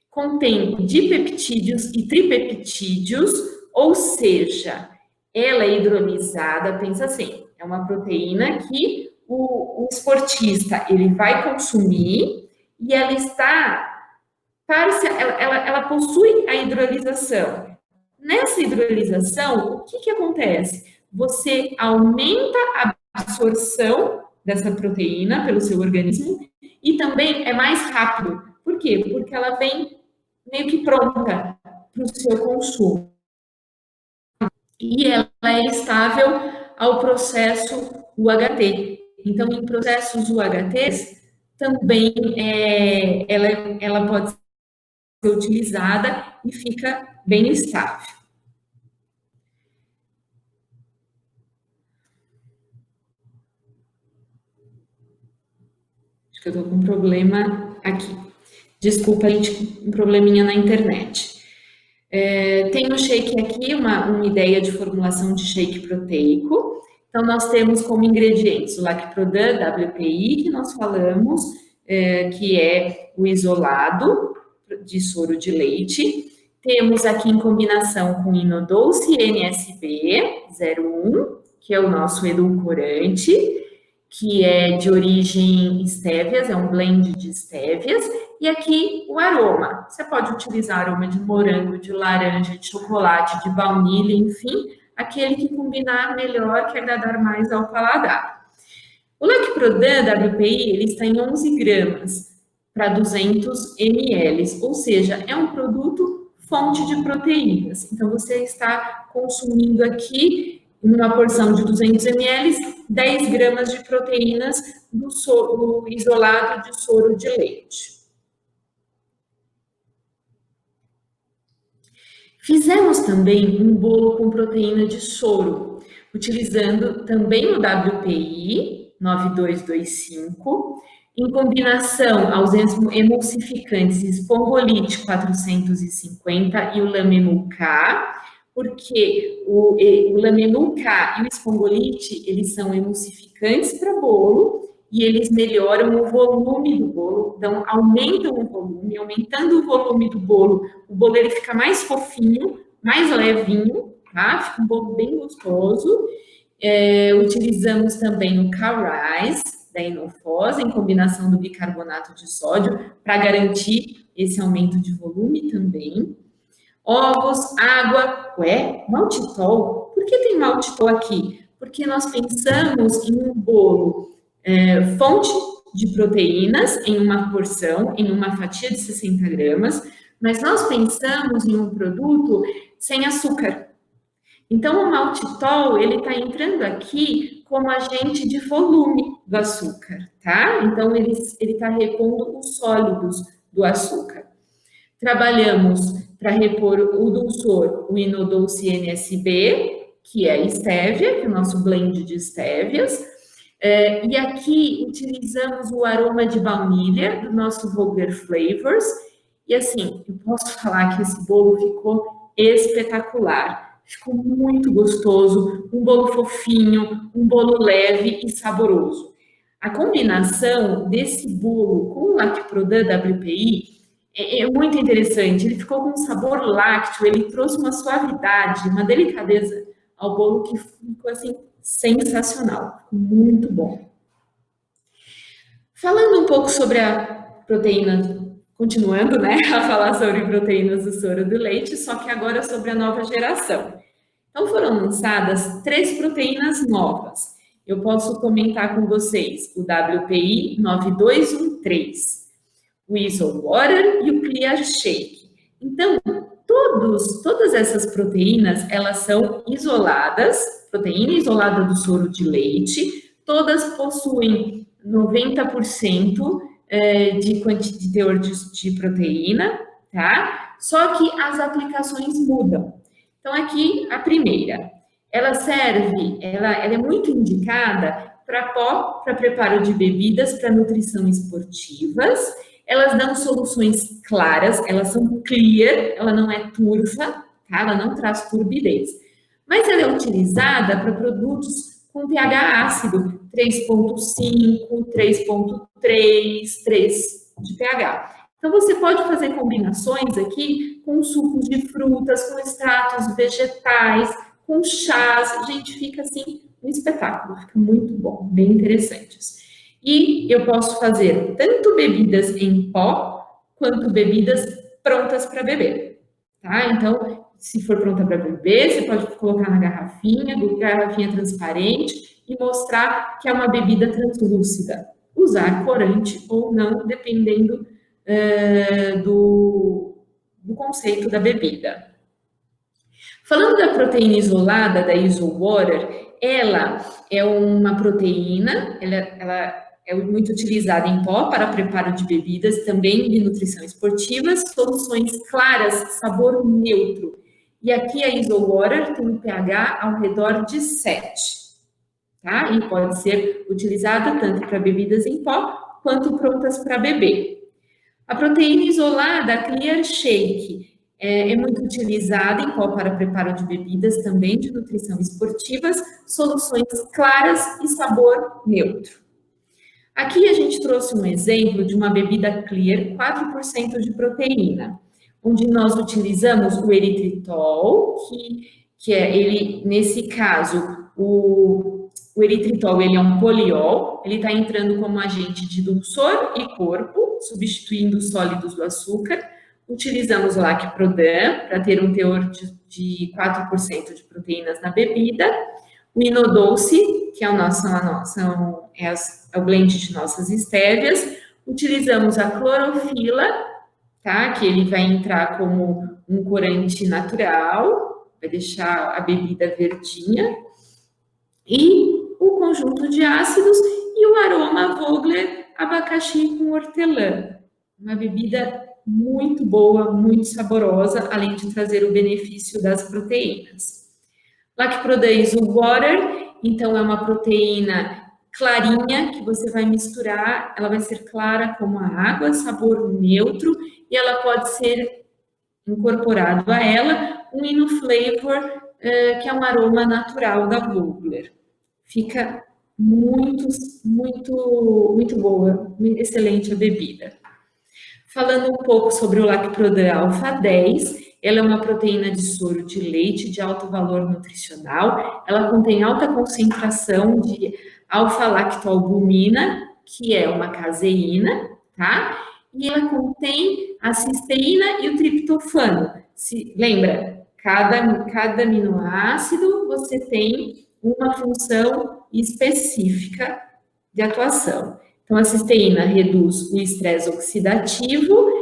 contém dipeptídeos e tripeptídeos, ou seja, ela é hidrolisada, pensa assim, é uma proteína que o esportista ele vai consumir e ela ela possui a hidrolisação. Nessa hidrolisação, o que acontece? Você aumenta a absorção dessa proteína pelo seu organismo e também é mais rápido. Por quê? Porque ela vem meio que pronta para o seu consumo. E ela é estável ao processo UHT. Então, em processos UHTs, também ela pode ser utilizada e fica bem estável. Acho que eu estou com um problema aqui. Desculpa, gente, um probleminha na internet. Tem no shake aqui uma ideia de formulação de shake proteico. Então, nós temos como ingredientes o Lacprodan WPI, que nós falamos, que é o isolado de soro de leite. Temos aqui em combinação com Inodouce NSB 01, que é o nosso edulcorante, que é de origem estévias, é um blend de estévias. E aqui o aroma. Você pode utilizar aroma de morango, de laranja, de chocolate, de baunilha, enfim, aquele que combinar melhor, que agradar mais ao paladar. O Lacprodan WPI, ele está em 11 gramas para 200 ml, ou seja, é um produto fonte de proteínas. Então, você está consumindo aqui, em uma porção de 200 ml, 10 gramas de proteínas do isolado de soro de leite. Fizemos também um bolo com proteína de soro, utilizando também o WPI 9225, em combinação aos emulsificantes espongolite 450 e o Lamemul-K, porque o Lamemul-K e o espongolite, eles são emulsificantes para bolo e eles melhoram o volume do bolo, então aumentam o volume, aumentando o volume do bolo, o bolo ele fica mais fofinho, mais levinho, tá? Fica um bolo bem gostoso. Utilizamos também o K-Rise da Inofos, em combinação do bicarbonato de sódio, para garantir esse aumento de volume também. Ovos, água, maltitol. Por que tem maltitol aqui? Porque nós pensamos em um bolo fonte de proteínas em uma porção, em uma fatia de 60 gramas, mas nós pensamos em um produto sem açúcar. Então, o maltitol, ele está entrando aqui como agente de volume do açúcar, tá? Então, ele está repondo os sólidos do açúcar. Trabalhamos para repor o dulçor, o Inodouce NSB, que é a estévia, que é o nosso blend de estévias. E aqui utilizamos o aroma de baunilha do nosso Vogler Flavors. E assim, eu posso falar que esse bolo ficou espetacular. Ficou muito gostoso, um bolo fofinho, um bolo leve e saboroso. A combinação desse bolo com o Lacprodan WPI é muito interessante. Ele ficou com um sabor lácteo, ele trouxe uma suavidade, uma delicadeza ao bolo que ficou assim sensacional, muito bom. Falando um pouco sobre a proteína, continuando, né, a falar sobre proteínas do soro do leite, só que agora sobre a nova geração. Então, foram lançadas 3 proteínas novas. Eu posso comentar com vocês o WPI 9213, o Isowater e o Clear Shake. Então, todas essas proteínas, elas são isoladas, proteína isolada do soro de leite, todas possuem 90% de teor de proteína, tá? Só que as aplicações mudam. Então, aqui, a primeira, ela é muito indicada para preparo de bebidas para nutrição esportivas. Elas dão soluções claras, elas são clear, ela não é turva, tá? Ela não traz turbidez. Mas ela é utilizada para produtos com pH ácido, 3,5, 3,3, 3 de pH. Então, você pode fazer combinações aqui com sucos de frutas, com extratos vegetais, com chás. Gente, fica assim um espetáculo, fica muito bom, bem interessantes. E eu posso fazer tanto bebidas em pó, quanto bebidas prontas para beber, tá? Então, se for pronta para beber, você pode colocar na garrafinha transparente e mostrar que é uma bebida translúcida. Usar corante ou não, dependendo do conceito da bebida. Falando da proteína isolada, da Isowater, ela é uma proteína, ela é muito utilizada em pó para preparo de bebidas, também de nutrição esportiva, soluções claras, sabor neutro. E aqui a Isowater tem um pH ao redor de 7, tá? E pode ser utilizada tanto para bebidas em pó, quanto prontas para beber. A proteína isolada, a Clear Shake, é muito utilizada em pó para preparo de bebidas, também de nutrição esportivas, soluções claras e sabor neutro. Aqui a gente trouxe um exemplo de uma bebida Clear, 4% de proteína, onde nós utilizamos o eritritol, que é ele, nesse caso, o eritritol ele é um poliol, ele está entrando como agente de dulçor e corpo, substituindo os sólidos do açúcar. Utilizamos o Lacprodan para ter um teor de 4% de proteínas na bebida. O Inodulce, que é o blend de nossas estévias. Utilizamos a clorofila, tá? Que ele vai entrar como um corante natural, vai deixar a bebida verdinha. E o conjunto de ácidos e o aroma Vogler abacaxi com hortelã. Uma bebida muito boa, muito saborosa, além de trazer o benefício das proteínas. Lacprodan Isowater, então é uma proteína clarinha que você vai misturar, ela vai ser clara como a água, sabor neutro, e ela pode ser incorporado a ela um InnoFlavor, que é um aroma natural da Vogler. Fica muito boa, excelente a bebida. Falando um pouco sobre o Lacprodan Alfa 10, ela é uma proteína de soro de leite de alto valor nutricional. Ela contém alta concentração de alfa-lactoalbumina, que é uma caseína, tá? E ela contém a cisteína e o triptofano. Lembra, cada aminoácido você tem uma função específica de atuação. Então, a cisteína reduz o estresse oxidativo,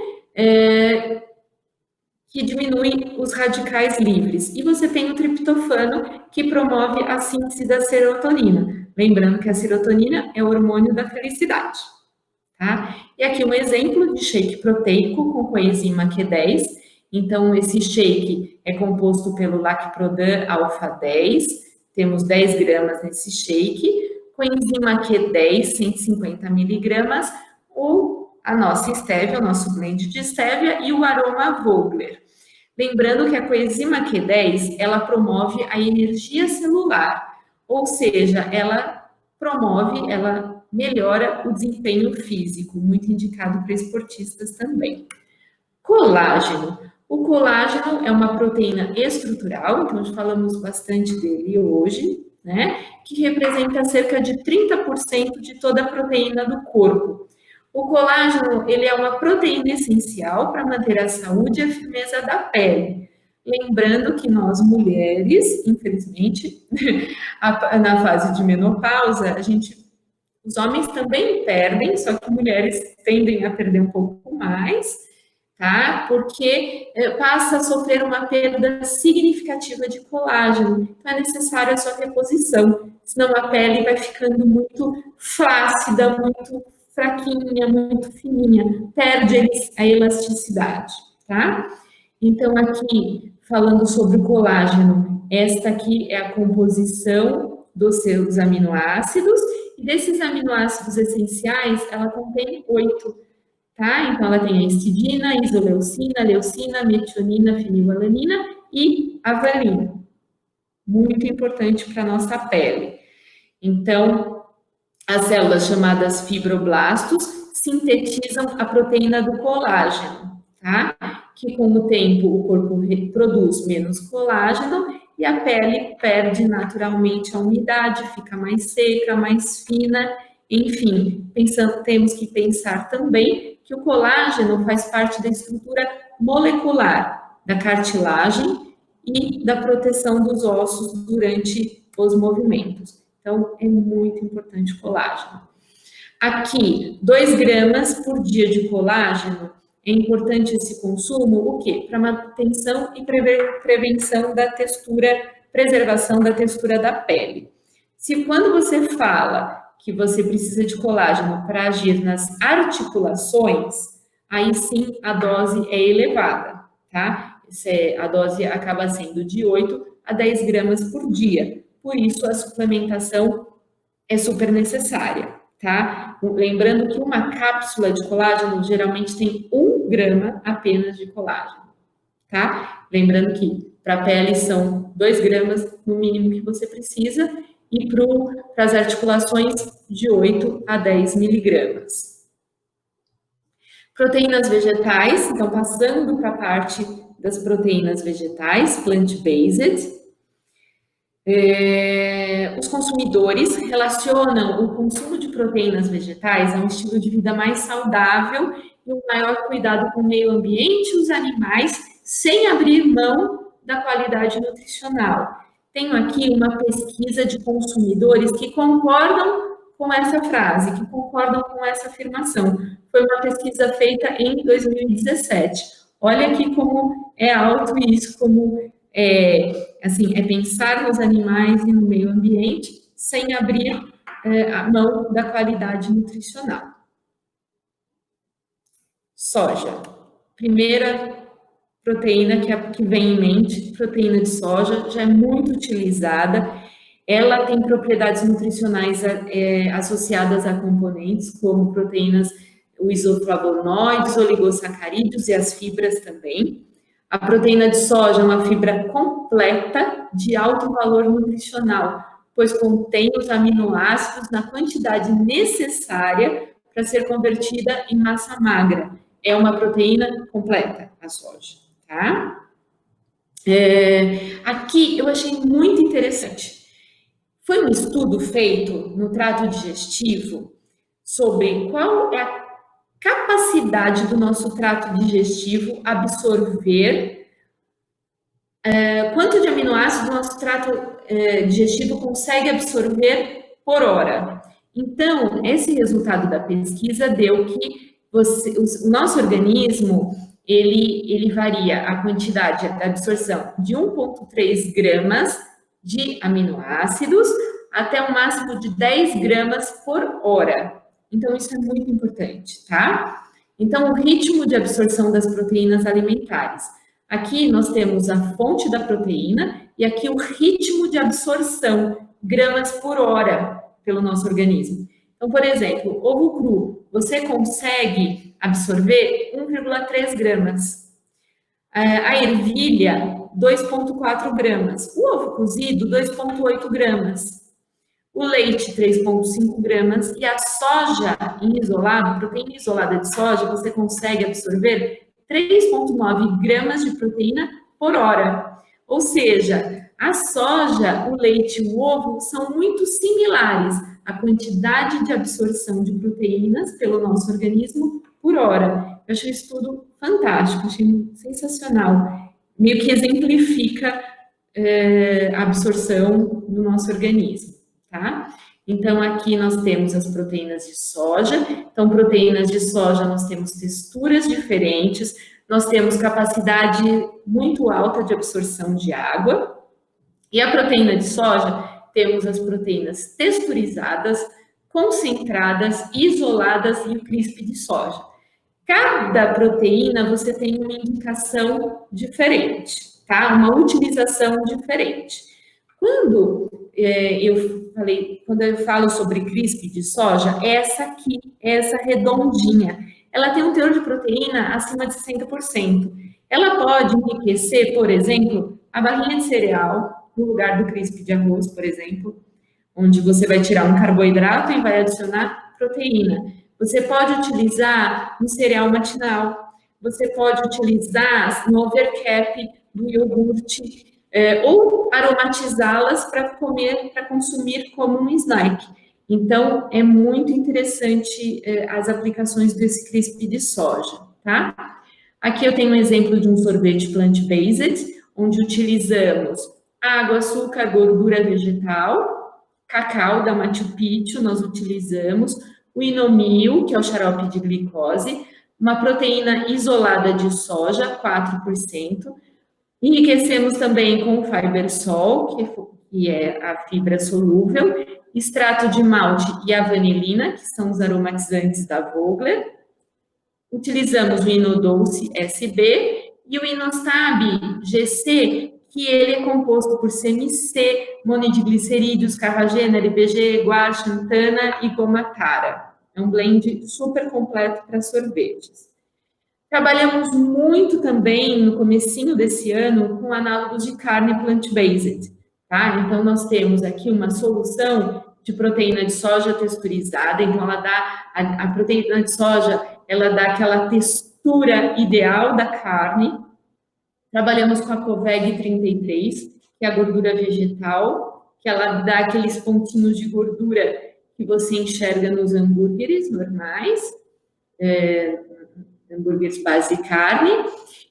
que diminui os radicais livres. E você tem o triptofano, que promove a síntese da serotonina. Lembrando que a serotonina é o hormônio da felicidade. Tá? E aqui um exemplo de shake proteico com coenzima Q10. Então, esse shake é composto pelo Lacprodan Alfa 10. Temos 10 gramas nesse shake. Coenzima Q10, 150 miligramas, ou a nossa estévia, o nosso blend de estévia, e o aroma Vogler. Lembrando que a coenzima Q10, ela promove a energia celular, ou seja, ela melhora o desempenho físico, muito indicado para esportistas também. Colágeno. O colágeno é uma proteína estrutural, então falamos bastante dele hoje, né, que representa cerca de 30% de toda a proteína do corpo. O colágeno, ele é uma proteína essencial para manter a saúde e a firmeza da pele. Lembrando que nós mulheres, infelizmente, na fase de menopausa, os homens também perdem, só que mulheres tendem a perder um pouco mais, tá? Porque passa a sofrer uma perda significativa de colágeno. Então, é necessária a sua reposição, senão a pele vai ficando muito flácida, muito fraquinha, muito fininha, perde a elasticidade, tá? Então, aqui, falando sobre o colágeno, esta aqui é a composição dos seus aminoácidos, e desses aminoácidos essenciais, ela contém 8, tá? Então, ela tem a histidina, isoleucina, leucina, metionina, fenilalanina e a valina. Muito importante para a nossa pele. Então, as células chamadas fibroblastos sintetizam a proteína do colágeno, tá? Que com o tempo o corpo produz menos colágeno e a pele perde naturalmente a umidade, fica mais seca, mais fina, enfim, temos que pensar também que o colágeno faz parte da estrutura molecular da cartilagem e da proteção dos ossos durante os movimentos. Então, é muito importante o colágeno. Aqui, 2 gramas por dia de colágeno. É importante esse consumo, o quê? Para manutenção e prevenção da textura, preservação da textura da pele. Se quando você fala que você precisa de colágeno para agir nas articulações, aí sim a dose é elevada, tá? A dose acaba sendo de 8 a 10 gramas por dia. Por isso, a suplementação é super necessária, tá? Lembrando que uma cápsula de colágeno geralmente tem 1 grama apenas de colágeno, tá? Lembrando que para a pele são 2 gramas no mínimo que você precisa e para as articulações de 8 a 10 miligramas. Proteínas vegetais, então passando para a parte das proteínas vegetais, plant-based. Os consumidores relacionam o consumo de proteínas vegetais a um estilo de vida mais saudável e um maior cuidado com o meio ambiente e os animais, sem abrir mão da qualidade nutricional. Tenho aqui uma pesquisa de consumidores que concordam com essa frase, que concordam com essa afirmação. Foi uma pesquisa feita em 2017. Olha aqui como é alto isso, como é pensar nos animais e no meio ambiente sem abrir a mão da qualidade nutricional. Soja. Primeira proteína que vem em mente, proteína de soja, já é muito utilizada. Ela tem propriedades nutricionais associadas a componentes como proteínas, os isoflavonoides, oligosacarídeos e as fibras também. A proteína de soja é uma fibra completa de alto valor nutricional, pois contém os aminoácidos na quantidade necessária para ser convertida em massa magra. É uma proteína completa, a soja, tá? Aqui eu achei muito interessante. Foi um estudo feito no trato digestivo sobre qual é a capacidade do nosso trato digestivo absorver, quanto de aminoácidos o nosso trato digestivo consegue absorver por hora. Então, esse resultado da pesquisa deu que o nosso organismo, ele varia a quantidade da absorção de 1,3 gramas de aminoácidos até um máximo de 10 gramas por hora. Então, isso é muito importante, tá? Então, o ritmo de absorção das proteínas alimentares. Aqui nós temos a fonte da proteína e aqui o ritmo de absorção, gramas por hora, pelo nosso organismo. Então, por exemplo, ovo cru, você consegue absorver 1,3 gramas. A ervilha, 2,4 gramas. O ovo cozido, 2,8 gramas. O leite, 3,5 gramas, e a soja em isolado, proteína isolada de soja, você consegue absorver 3,9 gramas de proteína por hora. Ou seja, a soja, o leite e o ovo são muito similares à quantidade de absorção de proteínas pelo nosso organismo por hora. Eu achei isso tudo fantástico, achei sensacional. Meio que exemplifica a absorção no nosso organismo. Tá? Então, aqui nós temos as proteínas de soja. Então, proteínas de soja, nós temos texturas diferentes, nós temos capacidade muito alta de absorção de água. E a proteína de soja, temos as proteínas texturizadas, concentradas, isoladas e o crisp de soja. Cada proteína, você tem uma indicação diferente, tá? Uma utilização diferente. Quando eu falo sobre crisp de soja, essa aqui, essa redondinha, ela tem um teor de proteína acima de 60%. Ela pode enriquecer, por exemplo, a barrinha de cereal, no lugar do crisp de arroz, por exemplo, onde você vai tirar um carboidrato e vai adicionar proteína. Você pode utilizar no cereal matinal, você pode utilizar no overcap do iogurte, ou aromatizá-las para comer, para consumir como um snack. Então, é muito interessante as aplicações desse crisp de soja, tá? Aqui eu tenho um exemplo de um sorvete plant-based, onde utilizamos água, açúcar, gordura vegetal, cacau da Machu Picchu, nós utilizamos o inomil, que é o xarope de glicose, uma proteína isolada de soja, 4%, enriquecemos também com o fibersol, que é a fibra solúvel, extrato de malte e a vanilina, que são os aromatizantes da Vogler. Utilizamos o Inodouce SB e o Inostab GC, que ele é composto por CMC, monodiglicerídeos, carragena, LBG, guar, xantana e goma tara. É um blend super completo para sorvetes. Trabalhamos muito também no comecinho desse ano com análogos de carne plant-based, tá? Então, nós temos aqui uma solução de proteína de soja texturizada, então ela dá, a proteína de soja, ela dá aquela textura ideal da carne. Trabalhamos com a Coveg 33, que é a gordura vegetal, que ela dá aqueles pontinhos de gordura que você enxerga nos hambúrgueres normais, hambúrgueres base de carne,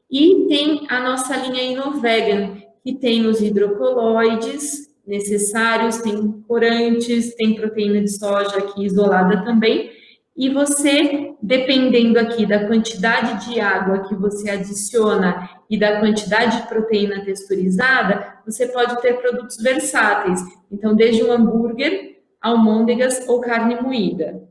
e tem a nossa linha Inovegan, que tem os hidrocoloides necessários, tem corantes, tem proteína de soja aqui isolada também, e você, dependendo aqui da quantidade de água que você adiciona e da quantidade de proteína texturizada, você pode ter produtos versáteis, então desde um hambúrguer, almôndegas ou carne moída.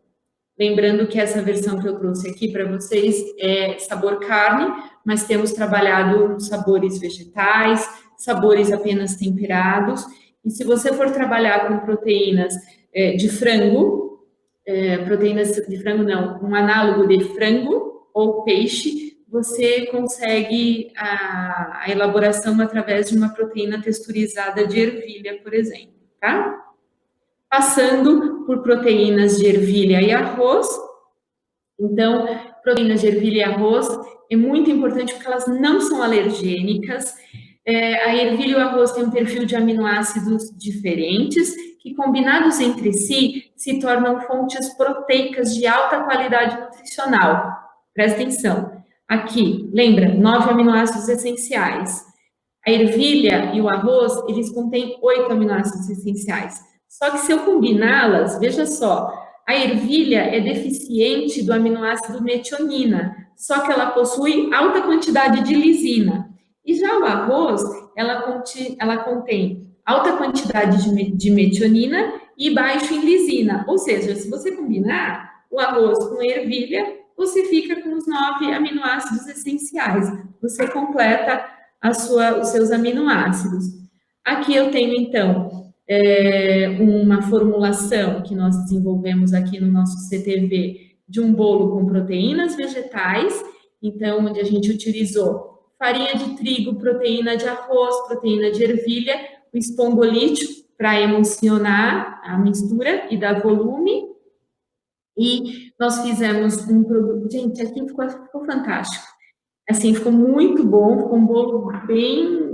Lembrando que essa versão que eu trouxe aqui para vocês é sabor carne, mas temos trabalhado sabores vegetais, sabores apenas temperados. E se você for trabalhar com proteínas de frango, proteínas de frango não, um análogo de frango ou peixe, você consegue a elaboração através de uma proteína texturizada de ervilha, por exemplo, tá? Passando por proteínas de ervilha e arroz. Então, proteínas de ervilha e arroz é muito importante porque elas não são alergênicas. A ervilha e o arroz têm um perfil de aminoácidos diferentes, que combinados entre si, se tornam fontes proteicas de alta qualidade nutricional. Presta atenção. Aqui, lembra, 9 aminoácidos essenciais. A ervilha e o arroz, eles contêm 8 aminoácidos essenciais. Só que se eu combiná-las, veja só, a ervilha é deficiente do aminoácido metionina, só que ela possui alta quantidade de lisina. E já o arroz, ela contém alta quantidade de metionina e baixo em lisina. Ou seja, se você combinar o arroz com a ervilha, você fica com os 9 aminoácidos essenciais. Você completa os seus aminoácidos. Aqui eu tenho, então, uma formulação que nós desenvolvemos aqui no nosso CTV de um bolo com proteínas vegetais, então, onde a gente utilizou farinha de trigo, proteína de arroz, proteína de ervilha, o espongolite para emulsionar a mistura e dar volume, e nós fizemos um produto, gente, aqui ficou fantástico, assim, ficou muito bom, ficou um bolo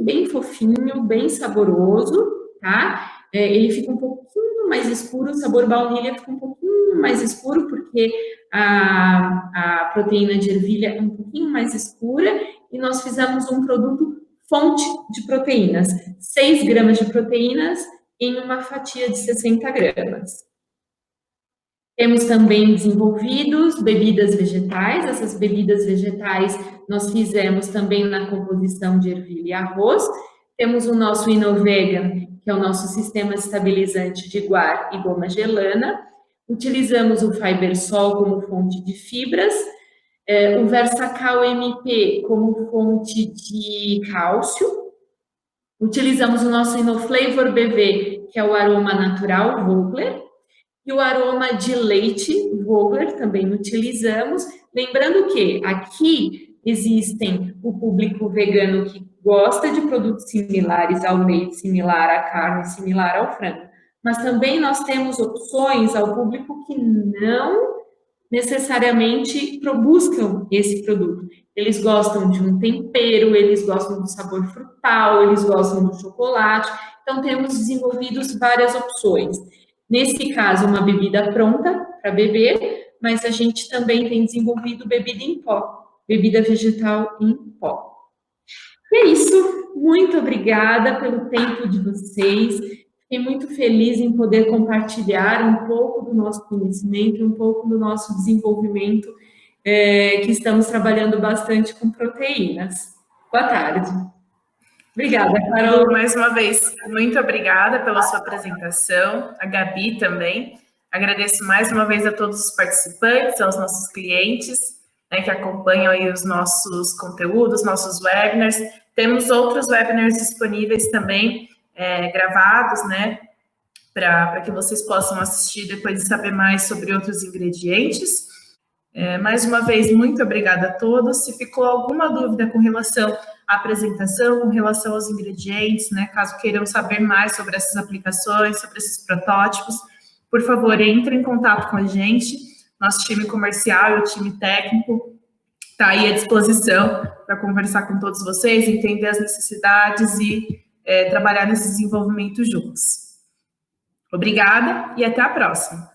bem fofinho, bem saboroso, tá? Ele fica um pouquinho mais escuro, o sabor baunilha fica um pouquinho mais escuro, porque a proteína de ervilha é um pouquinho mais escura, e nós fizemos um produto fonte de proteínas, 6 gramas de proteínas em uma fatia de 60 gramas. Temos também desenvolvidos bebidas vegetais, essas bebidas vegetais nós fizemos também na composição de ervilha e arroz. Temos o nosso Inovegan, que é o nosso sistema estabilizante de guar e goma gelana. Utilizamos o Fibersol como fonte de fibras, o Versacal MP como fonte de cálcio. Utilizamos o nosso Inoflavor BV, que é o aroma natural Vogler, e o aroma de leite Vogler também utilizamos. Lembrando que aqui existem o público vegano que gosta de produtos similares ao leite, similar à carne, similar ao frango. mas também nós temos opções ao público que não necessariamente buscam esse produto. Eles gostam de um tempero, eles gostam do sabor frutal, eles gostam do chocolate. Então, temos desenvolvidos várias opções. Nesse caso, uma bebida pronta para beber, mas a gente também tem desenvolvido bebida em pó, bebida vegetal em pó. E é isso. Muito obrigada pelo tempo de vocês. Fiquei muito feliz em poder compartilhar um pouco do nosso conhecimento, um pouco do nosso desenvolvimento, que estamos trabalhando bastante com proteínas. Boa tarde. Obrigada, Carol. Mais uma vez, muito obrigada pela sua apresentação, a Gabi também. Agradeço mais uma vez a todos os participantes, aos nossos clientes, né, que acompanham aí os nossos conteúdos, nossos webinars. Temos outros webinars disponíveis também, gravados, né, para que vocês possam assistir depois de saber mais sobre outros ingredientes. Mais uma vez, muito obrigada a todos. Se ficou alguma dúvida com relação à apresentação, com relação aos ingredientes, né, caso queiram saber mais sobre essas aplicações, sobre esses protótipos, por favor, entre em contato com a gente. Nosso time comercial e o time técnico está aí à disposição para conversar com todos vocês, entender as necessidades e trabalhar nesse desenvolvimento juntos. Obrigada e até a próxima.